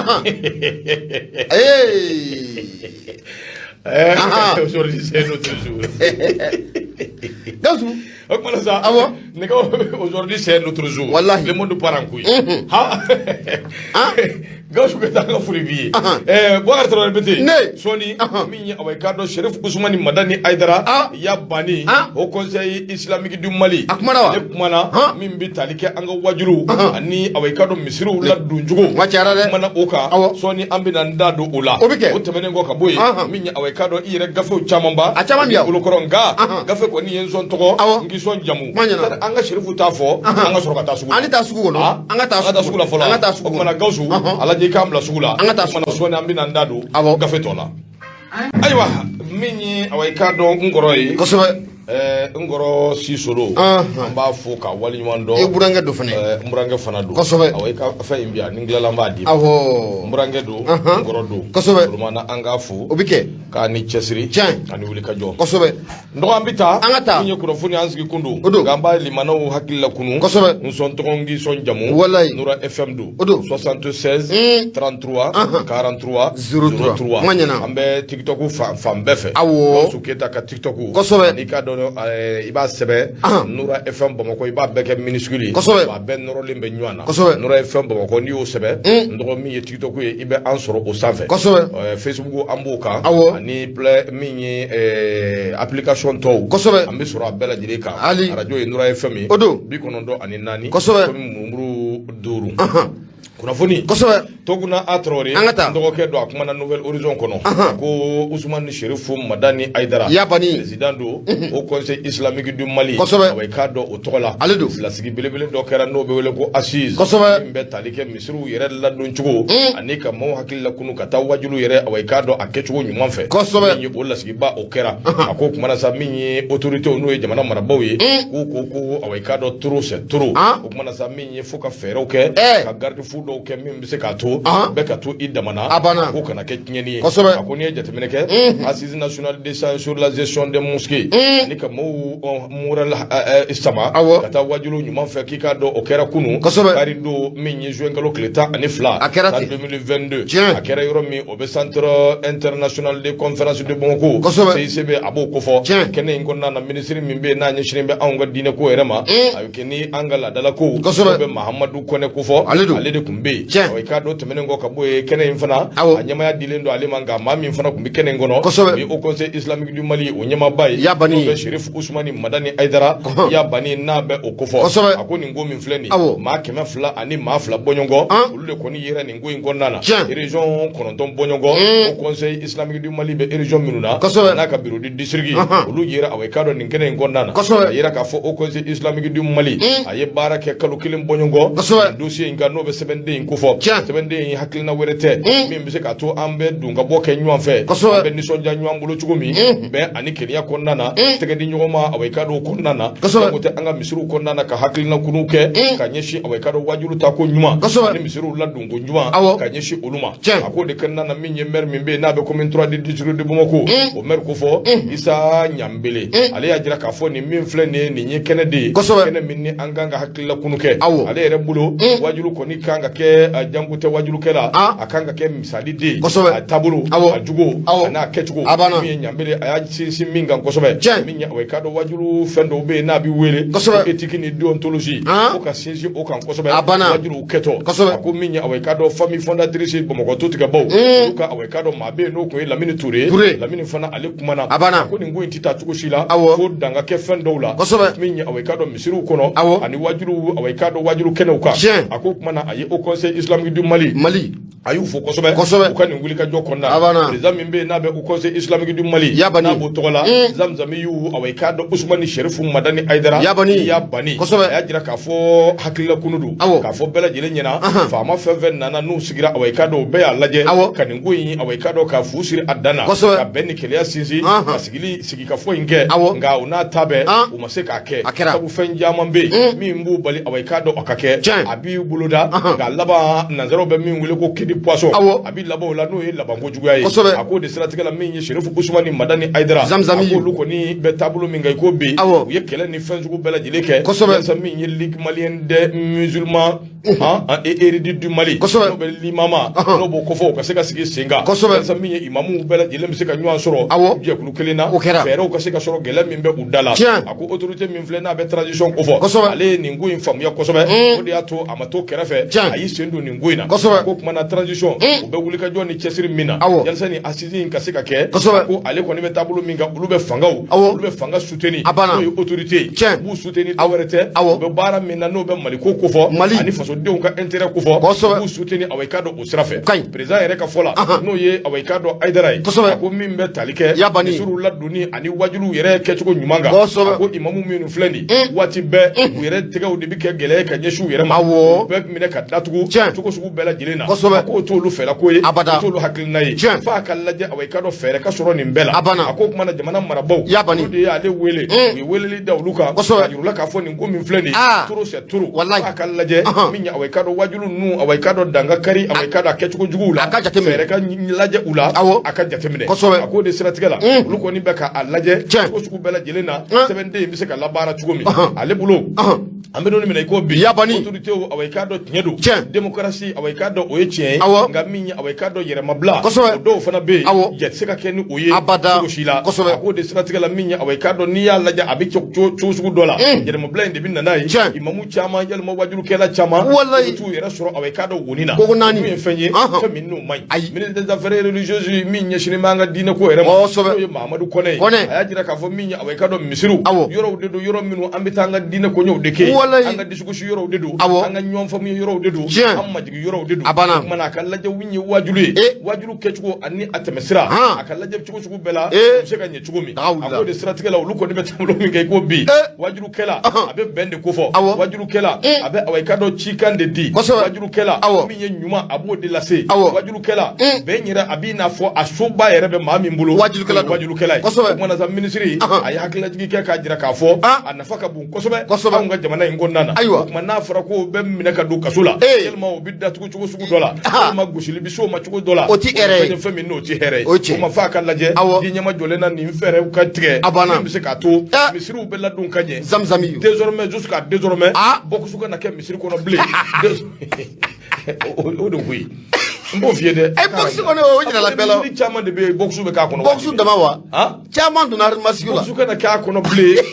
aujourd'hui c'est notre jour. Gawusu o kumana sa aujourd'hui c'est notre jour. Wallahi le monde part en couille. Gawusu bɛ taa an ka foli b'i ye Boubacar Traoré bete sɔɔni min ye awɔ i k'a dɔn Cherif Ousmane Madani Aidara ya banni au conseil islamique du Mali ale kumana min bɛ tali kɛ an ka wajuliw ani awɔ i k'a dɔn misiriw ladon cogo kumana o kan sɔɔni an bɛna n da don o la o tɛmɛnen kɔ ka bɔ yen min ye awɔ i k'a dɔn i yɛrɛ gafew caman ba bolokɔrɔ nka gafe kɔni ye n sɔn tɔgɔ n k'i sɔn jamu an ka Cherifu t'a fɔ an ka sɔrɔ ka taa sugu la an t'a sugu kɔnɔ an ka taa sugu la fɔlɔ o kumana Gawusu Ala k'an bila sugu la an ka taa sɔɔni an bɛna n da don gafe tɔ la ayiwa min ye awɔ i k'a dɔn n kɔrɔ ye kosɛbɛ n kɔrɔ Sisolo an b'a fɔ ka waliɲuman dɔn i burankɛ don fana n burankɛ fana don kosɛbɛ awɔ i ka fɛn in bi yan ni n tilala n b'a di awɔ n burankɛ don n kɔrɔ don kosɛbɛ olu an k'a fo o bɛ kɛ k'a ni cɛsiri ani wuli ka jɔ kosɛbɛ n dɔgɔ an bɛ taa an ka taa min ye kunnafoni an sigi kun don nka an b'a limanaw hakili la kunu kosɛbɛ n sɔn tɔgɔ n k'i sɔn jamu walayi Nura FM don 76 33 43 03 an bɛ TikTok fan bɛɛ fɛ awɔ Gawusu Keyita ka TikTok kosɛbɛ n'i ka dɔn i b'a sɛbɛ Nura FM Bamakɔ i b'a bɛɛ kɛ minuscule ye a bɛɛ nɔrɔlen bɛ ɲɔgɔn na Nura FM Bamakɔ n'i y'o sɛbɛ n dɔgɔ min ye TikTok ye i bɛ an sɔrɔ o sanfɛ Facebook an b'o kan ani min ye application tɔw an bɛ sɔrɔ a bɛɛ lajɛlen kan arajo ye Nura FM ye 94 komi mumuru 5 kunnafoni kosɛbɛ Toguna A Traoré an ka taa dɔgɔkɛ don a kumana Nouvelle Horizon kɔnɔ ko Ousmane Cherifu Madani Aidara président do au conseil islamique du Mali kosɛbɛ awɔ i k'a dɔn o tɔgɔ la ale don filasigi belebele dɔ kɛra n'o bɛ wele ko assise kosɛbɛ min bɛ tali kɛ misiriw yɛrɛ ladon cogo ani ka maaw hakili la kunu ka taa wajuliw yɛrɛ awɔ i k'a dɔn a kɛcogo ɲuman fɛ kosɛbɛ min ye o lasigiba o kɛra a ko kumana sa min ye autorités n'o ye jamana marabaaw ye k'u ko awɔ i k'a dɔn trop c'est trop o kumana sa min ye fo ka fɛɛrɛw kɛ ka garde fou dɔw kɛ min bɛ se k'a to bɛɛ ka to i damana ko kana kɛ tiɲɛni ye a ko n'i ye jateminɛ kɛ assise nationale d'échange sur la gestion des mosquées ani ka maaw moral sama ka taa wajuliw ɲuman fɛ k'i k'a dɔn o kɛra kunun kari don min ye juin kalo tile 12 a kɛra 2022 a kɛra yɔrɔ min o bɛ centre international de conférence de Bamako CICB a b'o kofɔ kɛnɛ in kɔnɔna na minisiri min bɛ yen n'a ɲɛsinnen bɛ anw ka diinɛ ko yɛrɛ ma a bɛ kɛ ni an ka laadala ko o bɛ Mahamadu Kɔnɛ kofɔ ale de tun bɛ yen i k'a dɔn tɛmɛnen kɔ ka bɔ yen kɛnɛ in fana a ɲɛmaya dilen don ale ma nka maa min fana tun bɛ kɛnɛ in kɔnɔ o ye Haut Conseil Islamique du Mali o ɲɛmaaba ye n'o bɛ Cherif Ousmane Madani Aidara Yabani n'a bɛ o kofɔ a ko nin ko min filɛ nin maa 200 ani maa 2 bɔɲɔgɔn olu de kɔni yera nin ko in kɔnɔna na région 9 bɔɲɔgɔn Haut Conseil Islamique du Mali bɛ région minnu na n'a ka bureau de district olu yera a ka dɔn nin kɛnɛ in kɔnɔna na a yera k'a fɔ Haut Conseil Islamique du Mali a ye baara kɛ kalo 1 bɔɲɔgɔn dossier in kan n'o bɛ sɛbɛnden in kofɔ sɛbɛnden in hakilina wɛrɛ tɛ min bɛ se k'a to an bɛ don ka bɔ kɛ ɲɔgɔn fɛ an bɛ nisɔndiya ɲɔgɔn bolo cogo min bɛn ani kelenya kɔnɔna na tɛgɛ di ɲɔgɔn ma a ka dɔn kɔnɔna na o tɛ an ka misiriw kɔnɔna na ka hakilina kunuw kɛ ka ɲɛsin a ka dɔn wajulu ta ko ɲuman ani misiriw ladon ko ɲuman ka ɲɛsin olu ma a ko de kɔnɔna na min ye maire min bɛ yen n'a bɛ commune 3 du district de Bamako o maire ko fɔ Isa Ɲambele ale y'a jira k'a fɔ nin min filɛ nin ye nin ye kɛnɛ de ye kɛnɛ min ni an kan ka hakilina kunu kɛ ale yɛrɛ bolo wajulu kɔni kan ka kɛ a jango tɛ wajulukɛla a kan ka kɛ misali de ye a taabolo a jogo a n'a kɛcogo min ye Ɲambele a y'a sinsin min kan kosɛbɛ min ye a ka dɔn wajulu fɛn dɔw bɛ yen n'a bɛ wele éthique ni déontologie o ka sinsin o kan kosɛbɛ wajulu kɛtɔ a ko min ye a ka dɔn famille fondatrice Bamakɔ Totigabaw olu ka a ka dɔn maa bɛ yen n'o tun ye Lamini Toure Lamini fana ale kumana a ko nin ko in tɛ taa cogo si la fo dan ka kɛ fɛn dɔw la min ye a ka dɔn misiriw kɔnɔ ani wajulu a ka dɔn wajulu kɛnɛw kan a ko kumana a ye Haut Conseil Islamique du Mali a y'u fo kosɛbɛ u ka nin wuli ka jɔ kɔnɔna président min bɛ yen n'a bɛ Haut Conseil Islamique du Mali n'a b'o tɔgɔ la Zamzamiyu a ka dɔn Ousmane Cherifu Madani Aidara Yabani a y'a jira k'a fɔ hakilila kunu don k'a fɔ bɛɛ lajɛlen ɲɛna faama fɛn fɛn nana n'u sigira a ka dɔn u bɛɛ y'a lajɛ ka nin ko in a ka dɔn ka fu siri a dan na ka bɛn ni keleya sinsin ka sigi ka fɔ in kɛ nka u n'a ta bɛɛ u ma se k'a kɛ sabu fɛn caman bɛ yen min b'u bali a ka dɔn a ka kɛ a b'i boloda nka laban nanzaraw bɛ min wele ko kidi poisson a b'i laban o la n'o ye labanko juguya ye a ko de siratigɛ la min ye Cherifu Ousmane Madani Aidara a k'olu kɔni bɛ taabolo min kan i ko bi u ye kɛlɛ ni fɛn sugu bɛɛ lajɛlen kɛ walasa min ye Ligue Malienne des Musulmans et érudits du Mali n'o bɛ limama n'o b'o kɔfɛ u ka se ka sigi sen kan walasa min ye imamuw bɛɛ lajɛlen bɛ se ka ɲɔgɔn sɔrɔ jɛkulu kelen na fɛɛrɛw ka se ka sɔrɔ gɛlɛya min bɛ u da la a ko autorité min filɛ n'a bɛ transition ko fɔ ale ye nin ko in faamuya kosɛbɛ o de y'a to a ma to kɛrɛfɛ a y'i sen don nin ko in na ko kumana transition u bɛ wuli ka jɔ ni cɛsiri min na yalasa ni assise in ka se ka kɛ ko ale kɔni bɛ taabolo min kan olu bɛ fangaw olu bɛ fanga soutenir n'o ye autorité ye b'u soutenir dɔwɛrɛ tɛ u bɛ baara min na n'o bɛ Maliko ko fɔ ani fasodenw ka intérêt ko fɔ b'u soutenir a ka dɔn o sira fɛ président yɛrɛ ka fɔ la n'o ye a ka dɔn Aidara ye a ko min bɛ tali kɛ misiriw ladonni ani wajuluw yɛrɛ kɛcogo ɲuman kan a ko imamu minnu filɛ nin waati bɛɛ u yɛrɛ tɛgɛw de bɛ kɛ gɛlɛya ka ɲɛsin u yɛrɛ ma u bɛɛ minɛ ka datugu cogo sugu bɛɛ lajɛlen na a k'o t'olu fɛla ko ye o t'olu hakilina ye f'a ka lajɛ a ka dɔn fɛɛrɛ ka sɔrɔ nin bɛɛ la a ko kumana jamana marabaw o de ye ale wele u ye weleli da olu kan ka yir'u la k'a fɔ nin ko min filɛ nin toro c'est toro f'a ka lajɛ min ye a ka dɔn wajulu ninnu a ka dɔn dangakari a ka dɔn a kɛcogo juguw la fɛɛrɛ ka lajɛ u la a ka jateminɛ a k'o de siratigɛ la olu kɔni bɛ k'a lajɛ cogo sugu bɛɛ lajɛlen na sɛbɛnden bɛ se ka labaara cogo min ale bolo an bɛ don minɛ i ko bi autorité a ka dɔn tiɲɛ don démocratie a ka dɔn o ye tiɲɛ ye nka min ye a ka dɔn yɛrɛmabila o dɔw fana bɛ yen jɛ tɛ se ka kɛ ni o ye cogo si la a k'o de siratigɛ la min ye a ka dɔn n'i y'a lajɛ a bɛ cogo sugu dɔ la yɛrɛmabila in de bɛ na n'a ye imamu caman yalima wajulukɛla caman u t'u yɛrɛ sɔrɔ a ka dɔn woni na n'u ye fɛn ye fɛn min n'o man ɲi ministre des affaires religieuses min ɲɛsinnen bɛ an ka diinɛ ko yɛrɛ ma n'o ye Mahamadu Kɔnɛ ye a y'a jira k'a fɔ min ye a ka dɔn misiriw yɔrɔw de don yɔrɔ minnu an bɛ taa an ka diinɛ koɲɛw de kɛ an ka discours yɔrɔw de don an ka ɲɔgɔn faamuya yɔrɔw de don an majigin yɔrɔw de don o kumana a ka lajɛ min ye wajulu ye wajulu kɛcogo ani a tɛmɛsira a ka lajɛ cogo sugu bɛɛ la u bɛ se ka ɲɛ cogo min a k'o de siratigɛ la olu kɔni bɛ taabolo min kɛ i ko bi wajulukɛla a bɛ bɛn de ko fɔ wajulukɛla a bɛ a ka dɔn cikan de di wajulukɛla min ye ɲuman a b'o de lase wajulukɛla bɛn yɛrɛ a b'i n'a fɔ a soba yɛrɛ bɛ maa min bolo wajulukɛla ye o kumana sa minisiri a ye hakililajigi kɛ k'a jira k'a fɔ a nafa ka bon kosɛbɛ anw ka jamana in kɔnɔna na o tuma n'a fɔra ko bɛ minɛ ka don kaso la yalima o bɛ datugu cogo sugu dɔ la yalima gosili bɛ se o ma cogo dɔ la o tɛ hɛrɛ ye fɛn min n'o tɛ hɛrɛ ye o ma f'a ka lajɛ di ɲɛma jɔlen na nin fɛɛrɛw ka tigɛ min bɛ se k'a to misiriw bɛ ladon ka ɲɛ désormais jusqu'à désormais bɔkusu kana kɛ misiri kɔnɔ bilen o de koyi n b'o f'i ye dɛ box kɔni o ɲinala bɛɛ la misiri caman de bɛ yen box bɛ k'a kɔnɔ box dama wa caman donna armasigiw la box kana k'a kɔnɔ bilen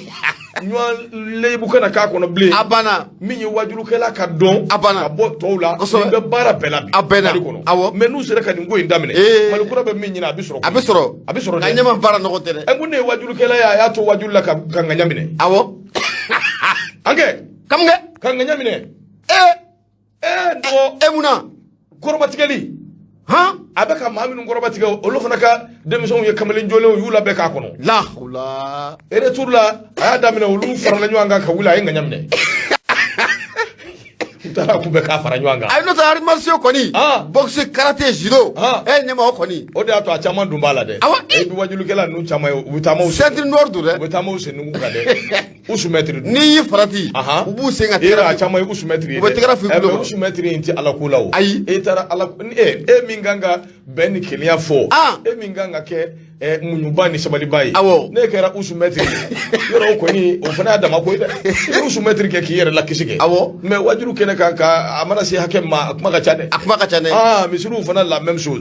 ɲɔgɔn lebu kana k'a kɔnɔ bilen a banna min ye wajulukɛla ka dɔn a banna ka bɔ tɔw la nin bɛ baara bɛɛ la bi a bɛɛ la kɔnɔ awɔ mais n'u sera ka nin ko in daminɛ malikura bɛ min ɲini a bɛ sɔrɔ nka ɲɛma baara nɔgɔ tɛ dɛ ko ne ye wajulukɛla ye a y'a to wajulu la ka ŋaɲa minɛ awɔ an kɛ kamgɛ ka ŋaɲa minɛ nɔgɔ e munna kɔrɔbatigɛli han a bɛ ka maa minnu kɔrɔbatigɛ olu fana ka denmisɛnw ye kamalen jɔlenw y'u labɛn k'a kɔnɔ lahula retour la a y'a daminɛ olu farala ɲɔgɔn kan ka wuli a ye ŋaɲa minɛ u taara k'u bɛ k'a fara ɲɔgɔn kan a ye n'o tɛ arts martiaux kɔni boxe karate judo ɲɛma o kɔni o de y'a to a caman dun b'a la dɛ e bɛ wajulukɛla ninnu caman ye u bɛ taama ceinture noire don dɛ u bɛ taama u sennugu kan dɛ usu mɛtiri dun n'i y'i farati u b'u sen ka tigɛ a caman ye usu mɛtiri ye u bɛ tigɛra f'i bolo usu mɛtiri in tɛ ala ko la o ayi e taara ala e min kan ka bɛn ni kelenya fɔ e min kan ka kɛ muɲuba ni sabaliba ye ne kɛra usu mɛtiri yɔrɔ o kɔni o fana y'a dama ko ye dɛ e usu mɛtiri kɛ k'i yɛrɛ la kisi kɛ mɛ wajulu kɛnɛ kan ka a mana se hakɛ ma a kuma ka ca dɛ a kuma ka ca dɛ misiriw fana la même chose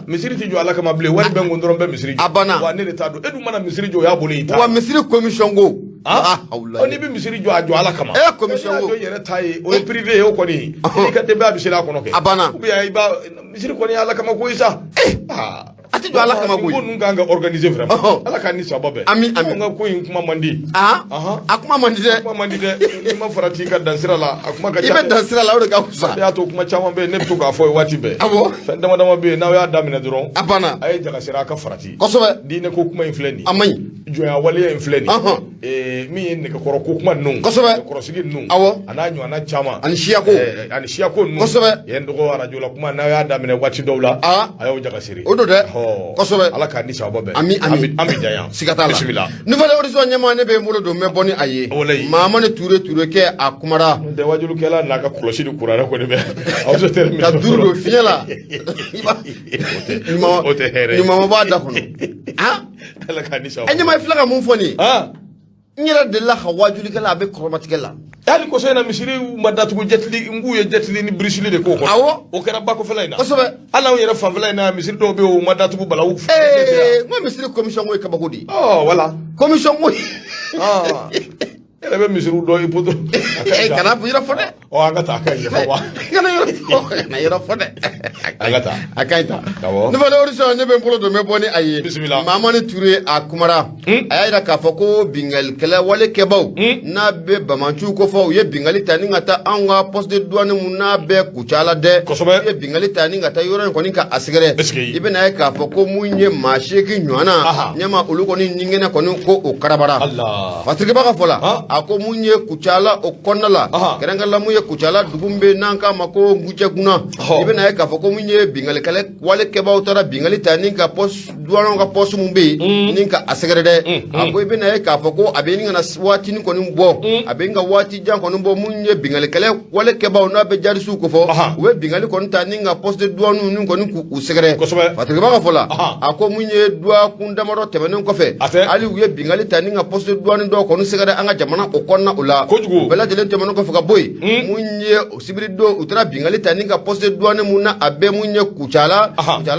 misiri tɛ jɔ ala kama bilen wari bɛ n kun dɔrɔn bɛ misiri jɔ a banna wa ne de t'a dɔn e dun mana misiri jɔ o y'a bolo y'i ta wa misiri commission ko n'i bɛ misiri jɔ a jɔ ala kama commission ko i yɛrɛ ta ye o ye privé ye o kɔni i ka denbaya bɛ se a kɔnɔ kɛ a banna ou bien i b'a misiri kɔni ye ala kama ko ye sa a tɛ jɔ ala kama ko ye ko ninnu kan ka organiser vraiment ala k'a ni sababa bɛɛ ami an ka ko in kuma man di a kuma man di dɛ kuma man di dɛ n'i ma farati i ka dansira la a kuma ka ca i bɛ dansira la o de ka fisa ne y'a to kuma caman bɛ yen ne bɛ to k'a fɔ ye waati bɛɛ awɔ fɛn dama dama bɛ yen n'aw y'a daminɛ dɔrɔn a banna a ye jagasira a ka farati kosɛbɛ diinɛ ko kuma in filɛ nin a man ɲi jɔnya waleya in filɛ nin min ye nɛgɛkɔrɔ ko kuma ninnu kosɛbɛ kɔrɔsigi ninnu awɔ a n'a ɲɔgɔnna caman ani siyako ninnu kosɛbɛ yen dɔgɔ arajo la kuma n'a y'a daminɛ waati dɔw la a y'o jagasiri o don dɛ kosɛbɛ ala k'a ni sababa bɛɛ ami an bɛ janya siga t'a la bisimila nouvelle horizon ɲɛmaa ne bɛ n bolo don n bɛ bɔ ni a ye Mahamani Ture kɛ a kumara n tɛ wajulukɛla n'a ka kɔlɔsi ni kuranɛ kɔni bɛ aw tɛ tɛrɛ ka duuru don fiɲɛ la o tɛ hɛrɛ ɲuman b'a da kɔnɔ ala k'a ni sababa ɛ ɲɛmaa i filɛ ka mun fɔ nin ye n yɛrɛ delila ka wajulikɛla a bɛ kɔrɔmatigɛ la hali kɔsɔ in na misiri ma datugu jɛtili n k'u ye jɛtili ni birisili de k'o kɔnɔ awɔ o kɛra bakɔfɛla in na kosɛbɛ hali anw yɛrɛ fanfɛla in na misiri dɔw bɛ yen o ma datugu balawu n ko misiri commission ko ye kabako de ye wala commission ko yɛrɛ bɛ misiriw dɔ i poto kana yɔrɔ fɔ dɛ an ka taa a ka ɲi yafa wa kana yɔrɔ fɔ dɛ an ka taa a ka ɲi ta nouvelle horizon ne bɛ n bolo don n bɛ bɔ ni a ye bisimila Mahamani Ture a kumara a y'a jira k'a fɔ ko bingalikɛla walekɛbaw n'a bɛ bamanciw ko fɔ u ye bingali ta ni ka taa anw ka poste de douane mun n'a bɛɛ kucala dɛ kosɛbɛ u ye bingali ta ni ka taa yɔrɔ in kɔni ka a sɛgɛrɛ i bɛna ye k'a fɔ ko mun ye maa 8 ɲɔgɔnna ɲɛma olu kɔni ɲingɛnɛ kɔni ko o karabara fatirikɛba ka fɔ la a ko mun ye kucala o kɔnɔna la kɛrɛnkɛrɛnla mun ye kucala dugu min bɛ n'an k'a ma ko Ngujɛguna i bɛna ye k'a fɔ ko mun ye bingalikɛla walekɛbaw taara bingali ta ni ka douane ka poste mun bɛ yen ni ka a sɛgɛrɛ dɛ a ko i bɛna ye k'a fɔ ko a bɛ ni kana waatinin kɔni bɔ a bɛ n ka waati jan kɔni bɔ mun ye bingalikɛla walekɛbaw n'a bɛ jarisiw ko fɔ u bɛ bingali kɔni ta ni ka poste de douane ni kɔni k'u sɛgɛrɛ fatirikɛba ka fɔ la a ko mun ye duwa kun damadɔ tɛmɛnen kɔfɛ hali u ye bingali ta ni ka poste de douane dɔw kɔni sɛgɛrɛ an ka jamana o kɔnɔna o la kojugu bɛɛ lajɛlen tɛmɛnen kɔfɛ ka bɔ yen mun ye sibiri don u taara bingali ta ni ka poste de douane mun na a bɛɛ mun ye kucala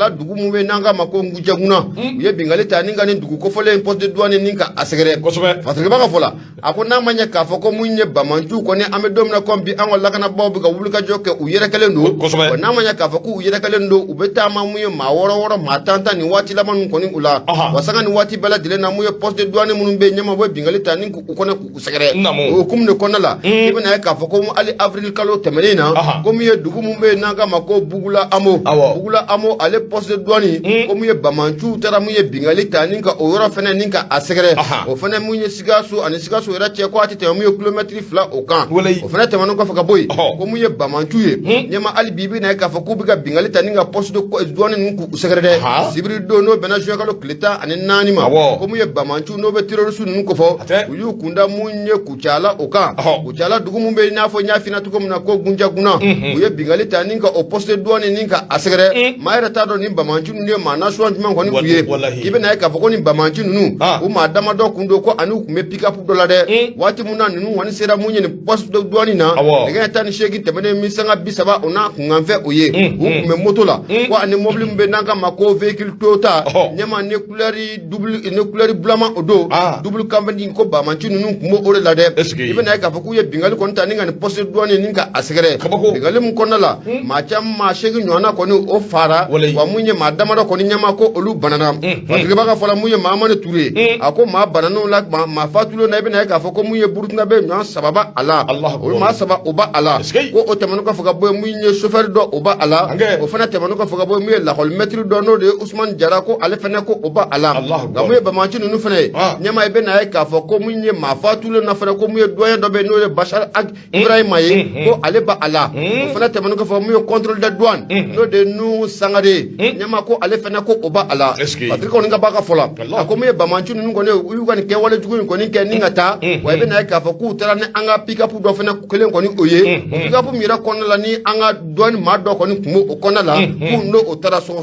dugu mun bɛ n'an k'a ma ko Ngujɛguna u ye bingali ta ni ka nin dugu kofɔlen poste de douane ni ka a sɛgɛrɛ fatirikɛba ka fɔ la a ko n'a ma ɲɛ k'a fɔ ko mun ye bamanciw kɔni an bɛ don min na komi bi an ka lakanabaaw bɛ ka wulikajɔ kɛ u yɛrɛkɛlen don wa n'a ma ɲɛ k'a fɔ k'u yɛrɛkɛlen don u bɛ taama mun ye maa 6 maa 10 nin waati laban ninnu kɔni u la wa sanga nin waati bɛɛ lajɛlen na mun ye poste de douane minnu bɛ ɲɛma bɛ bingali ta ni k'u kɔnɔ k'u sɛgɛrɛ o hukumu de kɔnɔna la i bɛna ye k'a fɔ ko hali avril kalo tɛmɛnen na ko mun ye dugu mun bɛ yen n'an k'a ma ko Bugula Amo ale poste de douane ko mun ye bamanciw taara mun ye bingali ta ni ka o yɔrɔ fɛnɛ ni ka a sɛgɛrɛ o fɛnɛ mun ye Sikaso ani Sikaso yɛrɛ cɛ ko a tɛ tɛmɛ mun ye kilomɛtiri 2 o kan o fɛnɛ tɛmɛnen kɔfɛ ka bɔ yen ko mun ye bamanciw ye ɲɛma hali bi bɛna ye k'a fɔ k'u bɛ ka bingali ta ni ka poste de douane ninnu k'u sɛgɛrɛ dɛ sibiri don n'o bɛnna juin kalo tile 14 ma ko mun ye bamanciw n'o bɛ terroriste ninnu kofɔ u y'u kunda mun munye kuchala oka kuchala dugu mumbe na fo nya fina tuko muna ko gunja guna uye bingali ta ninka o poste douane ninka asegre maira ta do nimba manchu ne mana so antuma ko ni uye ibe na ka fo ko nimba manchu nu o ma dama do kundo ko anu me pick up do la de wati muna nu wani sera munye ni poste douane na daga ta ni shegi temene mi sanga bisaba ona kungamfe uye o me moto la ko ani mobile mbe nanga mako véhicule Toyota nyama ne couleur blama odo double company ko ba manchu nu kumo ore la de ibe na ka fo ku ye bingali ko nta ninga ni poste douane ninga asegre bingali mun konna la ma cham ma shegi nyona ko ni o fara wa munye ma dama do ko ni nyama ko olu banana parce que ba ka fola munye ma amane touré ako ma banana la ma fatulo na ibe na ka fo ko munye burutuna be nyan sababa ala o ma saba oba ala ko o temanu ko fo ka boy munye chauffeur do oba ala o fana temanu ko fo ka boy munye la hol maître do no de Ousmane Jara ko ale fana ko oba ala ga munye ba manchu nu fana nyama ibe na ka fo ko munye ma fatulo na fana ko munye doyen do be no de Bachar ak Ibrahima ye ko ale ba ala o fana temanu ko fo munye contrôle de douane no de nu sangare nyama ko ale fana ko oba ala patrik ko nga baka fola ko munye ba manchu nu ko ne u ga ni ke wala jugu ko ni ke ni ngata wa ibe na ka fo ku tara ne anga pick up do fana ko kelen ko ni oye pick up mira ko la ni anga douane ma do ko ni kumo o kona la ku no o tara so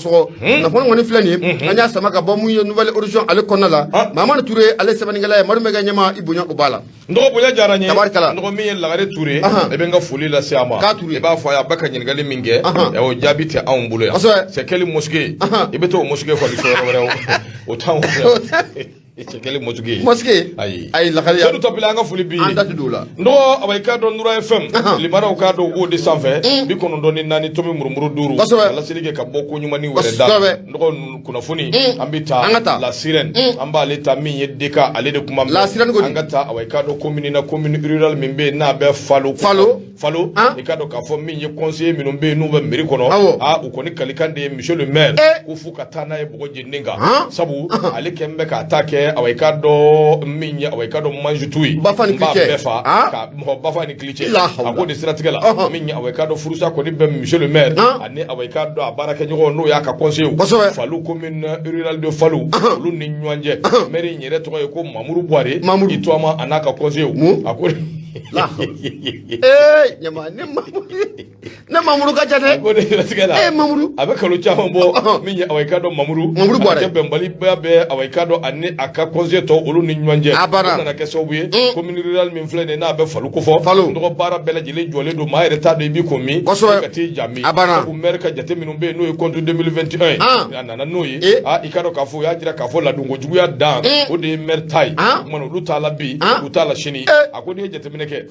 na fon ngoni flani anya sama ka ba munye nouvelle origine ale kona la mama Touré ale sebani ngala maru mega nyama ibunya obala ndo boya jaranye ndo mi lagare Touré e be nga foli la siama e ba fo ya baka nyingali minge e o jabite an bulu ya c'est quelle mosquée e be to mosquée ko di so wala o tan c'est quelle mosquée ay lagare ya to bila nga foli bi anda tudula ndo abay ka do Nura FM limara o ka do o de sanfé bi kono do ni nani to mi murmuru duru la silige ka boko nyuma ni wala da ndo kuna foni ambita la sirène amba leta min ye deka ale de kuma la sirène go angata abay ka do commune na commune rurale membe na be falo e ka do ka fo min ye conseiller minun be no be meri kono o koni kalikande monsieur le maire ko fu ka tana e bogo jendinga sabu ale kembe ka atake away ka do min ye away ka do manjutui bafani cliché ka mo bafani cliché ako de stratégie la min ye away ka do furusa ko ni be monsieur le maire ani away ka do baraka nyogo no ya ka conseiller falu commune rurale de falu lu ni nyanje maire nyere to ko Mamoudou Boire itwama anaka conseiller ako la nyama ne Mamoudou ka jane ko de stratégie Mamoudou avec le chambo min ye away ka do Mamoudou Boire be mbali be away ka do ani aka conseiller to olu ni nyanje na ke sobuye commune rurale min flene na be falu ko fo ndo bara bela jile jole do ma reta de bi ko mi ka ti jami ko maire ka jate minun be no e contre 2021 na no yi ikaro ka fo ya jira ka fo la dungo jugu ya dan o de maire tai mono lutala bi lutala shini akodi jate mineke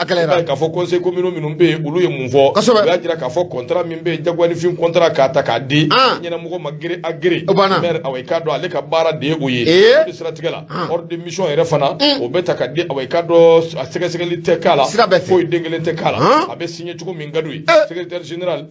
ka fo conseil commune minun be olu ye mun fo ya jira ka fo contrat min be jagwani film contrat ka ta ka di nyana mugo magire agire maire away ka do ale ka bara de oye tigala ordre de mission et refana o beta ka di away ka do secrétaire te kala foi dengele te kala abe signé tuko mingadui secrétaire général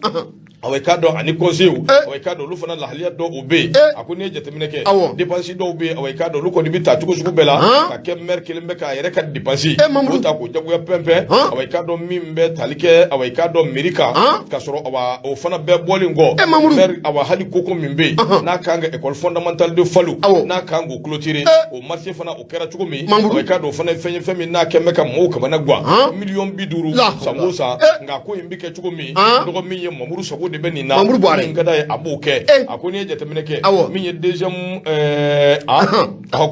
away ka do ani conseil away ka do lu fana la haliya do obe akuni jetemineke dépense do obe away ka do lu ko ni bita tuko suko bela ka ke mer kelembe ka yere ka dépense o ta ko jagu ya pempe away ka do mimbe talike away ka do amerika ka soro awa o fana be bolingo mer awa hali koko mimbe na kanga école fondamentale de Falu na kango clôturer o marché fana o kera chuko mi o ka do fana fenye na kemme ka mo ka bana gwa million biduru samosa nga ko imbi ke chuko mi ndo mi ye Mamoudou Soko de benina ngada e abuke akoni je temeneke mi ye deuxième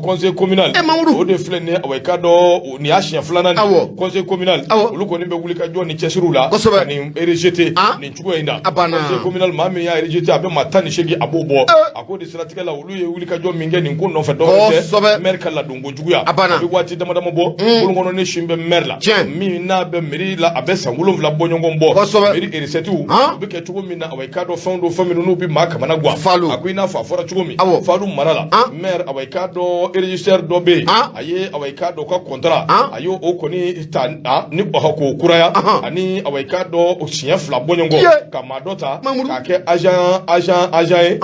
conseil communal o de flene o ka do ni achien flana conseil communal lu ko ni be wuli ka joni chesirula ni rejeté ni chuko inda conseil communal ma mi ya rejeté abe matani shegi abubo akodi stratégie la ulu ye wuli ka joni minge ni ko no fe do maire kala dungo juguya bi wati dama bo bulu ngono ne shimbe maire la mi na be meri la abe sangulo vla bonyongo mbo meri erisetu be ke chugo mi na away kado fondo family no bi maka mana gwa akwina fa fora chugo mi falu marala maire away kado register do be aye away kado ka contrat ayo o koni tan ni ba ko kuraya ani away kado o chien vla bonyongo kama dota ka ke agent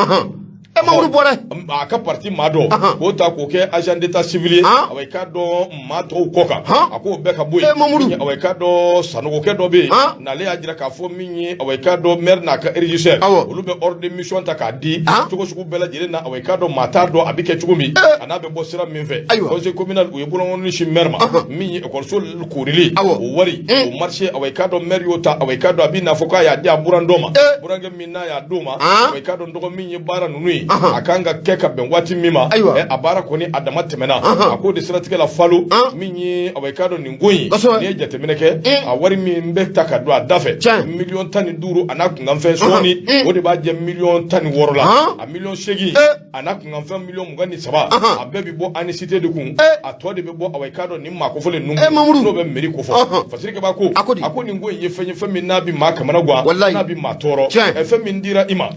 Mamadou Bore aka parti mado ko ta ko ke agent d'état civil awai ka do mato koka ako be ka boy awai ka do sanogo ke do be na le ajira ka fo minyi awai ka do maire na ka régisseur olu be ordre de mission ta ka di to ko suku bela jere na awai ka do mata do abike chugumi ana be bo sira min fe conseil communal o yebolo woni shi merma minyi ko so kurili o wari o marché awai ka do maire yota awai ka do abina foka ya dia burandoma burange minna ya doma awai ka do ndogo minyi bara nunui akanga keka ben wati mima abara koni adama temena akode siratika la falo minyi awekado ningoyi ne jatemeneke awari mi mbekta kadwa adafe million tani duru anakunga mfe soni ode ba je million tani worola a million shegi anakunga mfe million mugani saba abebi bo anicité de kun atode be bo awekado ni makofole nungu no be meri kofo fasirike ba ko akoni ngoyi yefenye femi nabi makamana gwa nabi matoro femi ndira ima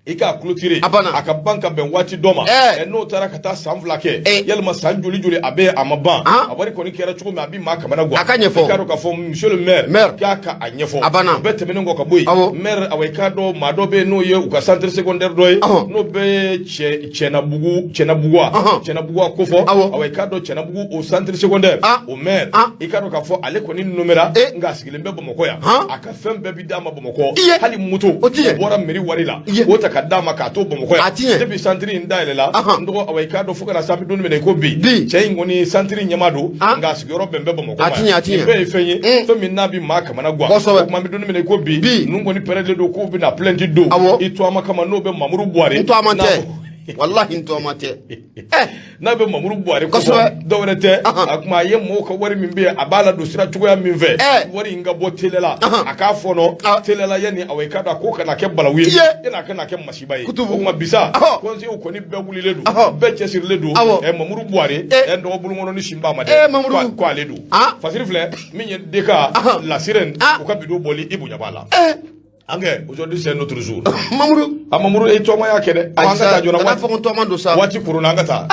ika clôturer aka banka ben wati doma no tara kata sanflake yelma sanjuli juli abe amaban abari koni kera chuko me abi makamana gwa karo ka fo monsieur le maire kaka anyefo bete menengo ka boy maire aweka do madobe no ye uka centre secondaire doy no be chena bugwa kofo aweka do chena bugu au centre secondaire au maire ikaro ka fo ale koni numera ngasigile mbebo mokoya aka fembe bidama bomoko hali muto bora meri warila wota dama ka to bomo ko debi santri ndaile la ndo awai ka do fukara sami don me ko bi cey ngoni santri nyamado nga sigoro bembe bomo ko be fenye to min nabi maka mana gwa ko ma mi don me ko bi ngoni perede do ko bi na plenty do ito amaka no be mamuru buare to amante wallahi into amate na be mamuru buare ko dowrete akuma ye mo ko wari min be abala do sira tugo ya min ve wari nga bo telela aka fono telela yani awai kada ko kana ke balawi yana kana ke mashibaye ko ma bisa ko se ko ni be wuli ledu be chesir ledu mamuru buare ndo bulu ngono ni shimba made ko aledu fasiri fle minye deka la sirène ko ka bido boli ibu nyabala Ange, aujourd'hui c'est notre jour. Mamourou et Thomas ya kede. Angata jona wati. Ana Thomas do sa. Wati kuruna angata.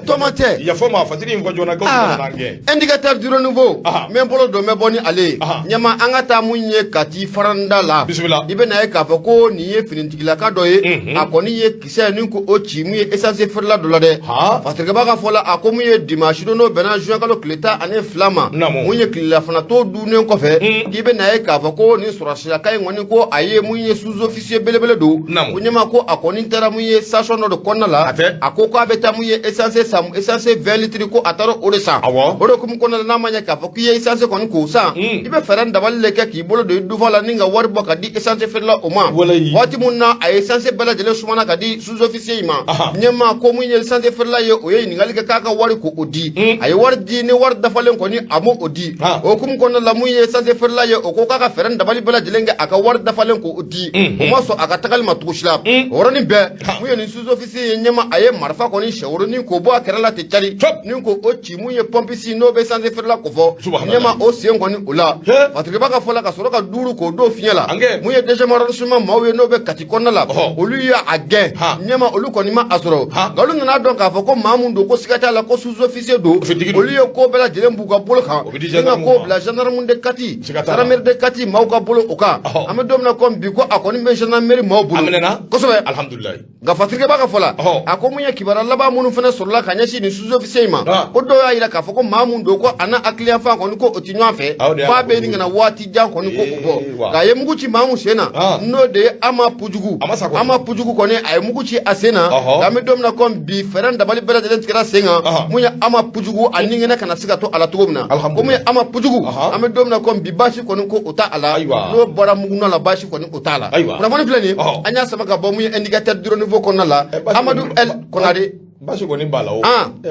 Thomas te. Ya foma fatiri ngo jona ko nange. Indicateur du renouveau. Men bolo do me boni ale. Nyama angata munye kati faranda la. Bismillah. Ibe na e ka fa ko ni ye finintigila ka do ye. Akoni ye kise ni ko ochi mu ye essence ferla do la de. Fatiri ba ka fola akomu ye dimanche no bena juin ka lo kleta ane flama. Munye klila fana to du ne ko fe. Ibe na e ka fa ko ni surashia kai ngoni ko aye munye sous-officier belebele do kunyema ko akoni tera munye station no de konnala akoko abeta munye essence 20 litres ko ataro oresa oro kum konnala na manya ka fakuye essence kon ko sa ibe feran dabal leke ki bolo de du vala ninga war boka di essence ferla o ma wati munna ay essence bela jele sumana ka di sous-officier ima nyema ko munye essence ferla ye o ye ningali ka kaka wari ko odi ay war di ni war dafalen ko ni amo odi o kum konnala munye essence ferla ye o ko kaka feran dabal bela jele nga aka war dafalen ko odi o ma so aka tagal matushla oroni be muye ni sous-officier nyema aye marfa ko ni shawroni ko bo akara la te chali ni ko ochi muye pompisi no be sans faire la ko fo nyema o se ngoni ula patri baka fola ka soro ka duru ko do finyala muye deja marasuma mawe no be katikona la olu ya age nyema olu ko ni ma asoro galu na don ka fo ko mamundo ko sikata la ko sous-officier do olu yo ko bela jele mbuga bolo ka nga ko bla gendarme de kati gendarme de kati mauka bolo oka amedom na ko bi ko akoni be gendarmerie mawbulu amenena ko sobe alhamdulillah ga fatrike baka fola akomunya kibara laba munu fana sorla kanyashi ni sous-officier ma ko do ya ila ka fo ko mamundo ko ana akliya fa ko ko otinyo afe ba be ni na wati jan ko ko ga ye muguchi mamu sena no de ama pujugu ko ne ay muguchi asena ga me dom na ko bi feran da bali bela de tikra senga munya ama pujugu aninga na kana siga to ala tugumna ko munya ama pujugu ame dom na ko bi bashi ko ko uta ala no bora muguno la bashi ko uta ala kuna moni flani anya sama ka bo munya indicateur du renouveau ko na la Amadou El Konade bashi ko ni bala o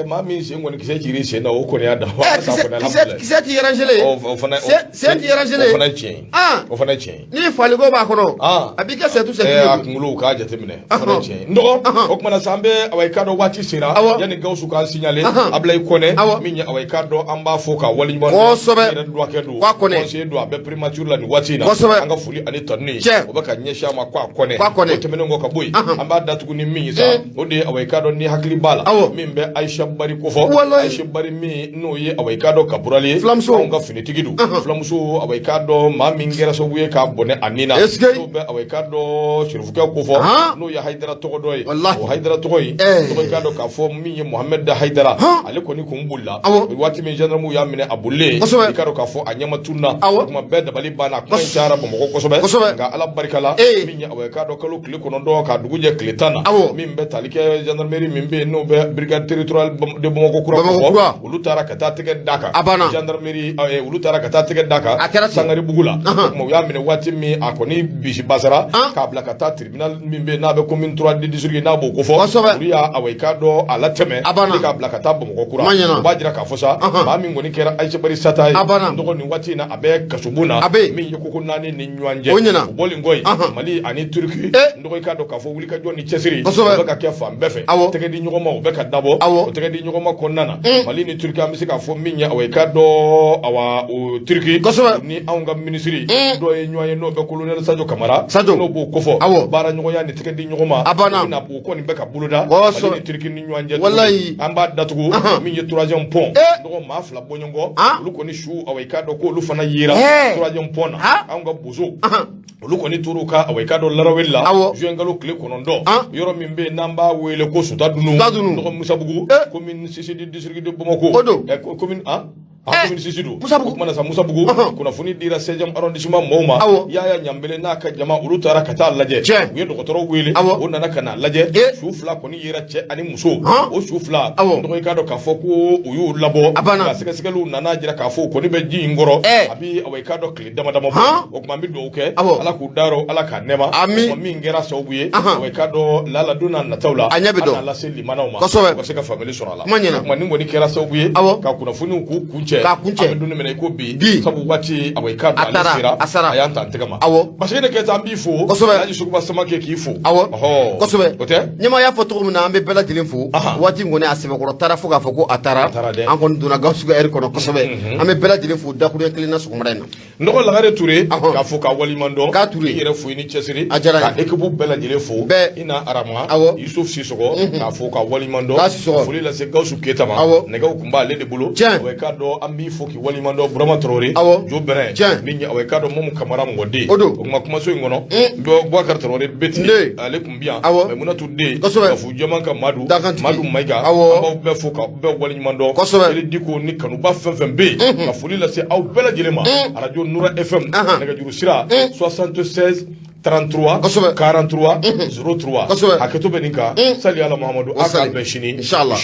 ma mi se ngoni kise chiri se na o ko ni ada wa sa ko na la kise ti yarangele o fana se ti yarangele o fana chen ni fali go ba ko no abika se tu se fi akumulo ka jate mine fana chen ndo o kuma na sambe awai kado wati sira yani gausu ka signaler ablay kone minya awai kado amba foka wali mo ko sobe do kedo ko se do abe premature la ni wati na anga fuli ani tonni o baka nyesha ma kwa kone o temene ngo ka boy amba datu ni mi sa o de awai kado ni hakli bala min be Aisha Bari ko fo Aisha Bari mi no ye awai kado kaburali on ga finitigi du flamso awai kado ma min gera so buye ka bone anina no be awai kado shirfuka ko fo no ya Haidara to doy o Haidara to koy to kado ka fo mi ye Muhammad da Haidara ale ko ni ko mbulla wati min gendarme ya mine abulle kado ka fo anyama tunna kuma be da bali bana ko chara bo ko sobe ga ala barikala min ya awai kado kalo kle ko ndo ka duguje kletana min be talike gendarmerie min be no be brigade territorial de Bamako kura ulu tara kata tege daka gendarmerie ulu tara kata tege daka sangari bugula mo ya mine wati mi akoni bishi basara ka bla kata tribunal min be na be commune 3 de district na bo ko fo ulu ya awai kado ala teme ka bla kata Bamako kura ba jira ka fosa ba min ngoni kera Aisha Bari satai ndo ni wati na abe kasubuna min yoko nani ni nywanje boli ngoy mali ani turki ndo kado ka fo wuli ka joni chesiri ka ke fam befe tege di nyogoma o be ka dabo o tege di nyogoma konnana mali ni turki amisi ka fo minya awai kado awa o turki ni aunga ministry do e nyoye no be colonel Sadio Camara no bo ko fo bara nyoya ni tege di nyogoma na bo ko ni be ka buluda mali ni turki ni nywanje wallahi amba datugo minya 3e pont do ma fla bonyongo lu ko ni shu awai kado ko lu fana yira 3e pont na aunga bozo lu ko ni turuka awai kado larawella juengalo kle konondo yoro mimbe namba wele ko suta dunu no musabugu commune sisidi district de Bamako commune commune sisidu musabugu kuna funi dira 16e arrondissement moma ya nyambele naka jama ulu tara kata laje we do kotoro wele wonna naka na laje shufla koni yira che ani muso o shufla ndo ka do ka foko uyu labo ka sikalu nana jira ka foko ni be ji ngoro abi awai ka do kle dama dama o kuma mi do ke ala ku daro ala ka nema o mi ngera so buye awai ka do lala duna na tawla ala la seli manoma ko se ka family sura la kuma ni ngoni kera so buye ka kuna funi ku kunche ka kunche abdunu mena ko bi sabu wati awai ka do asira ayanta antegama parce que ke tambi fo la ji sukuba sama ke ki fo ko sobe nyama ya foto mu na ambe bela dilin fo wati ngoni asibe ko tara fo ga fo ko atara an kon duna ga suga er kono ko sobe ambe bela dilin fo da kure klina su kumrena ndoko la gare touré ka fo ka wali mando ka touré yere fo ni chesiri ka ekibu bela dilin fo ina arama Yusuf Sisoko ka fo ka wali mando fo la se gausu ketama ne ga kumba le de bulo awai ka do ambi fo ki wali mando Brahma Traoré jo bere minni awai ka do mom kamara ngode kuma so ngono do Boubacar Traoré beti alaikum bien memuna tudde fu jaman ka madu maiga amba be fo ka be wali mando ele diko ni kanu ba fenfen be ka fuli la se aw bela jelema radio Noura FM daga juru sira 76 33 43 03 haketo beninka sali ala Muhammadu aka beshini inshallah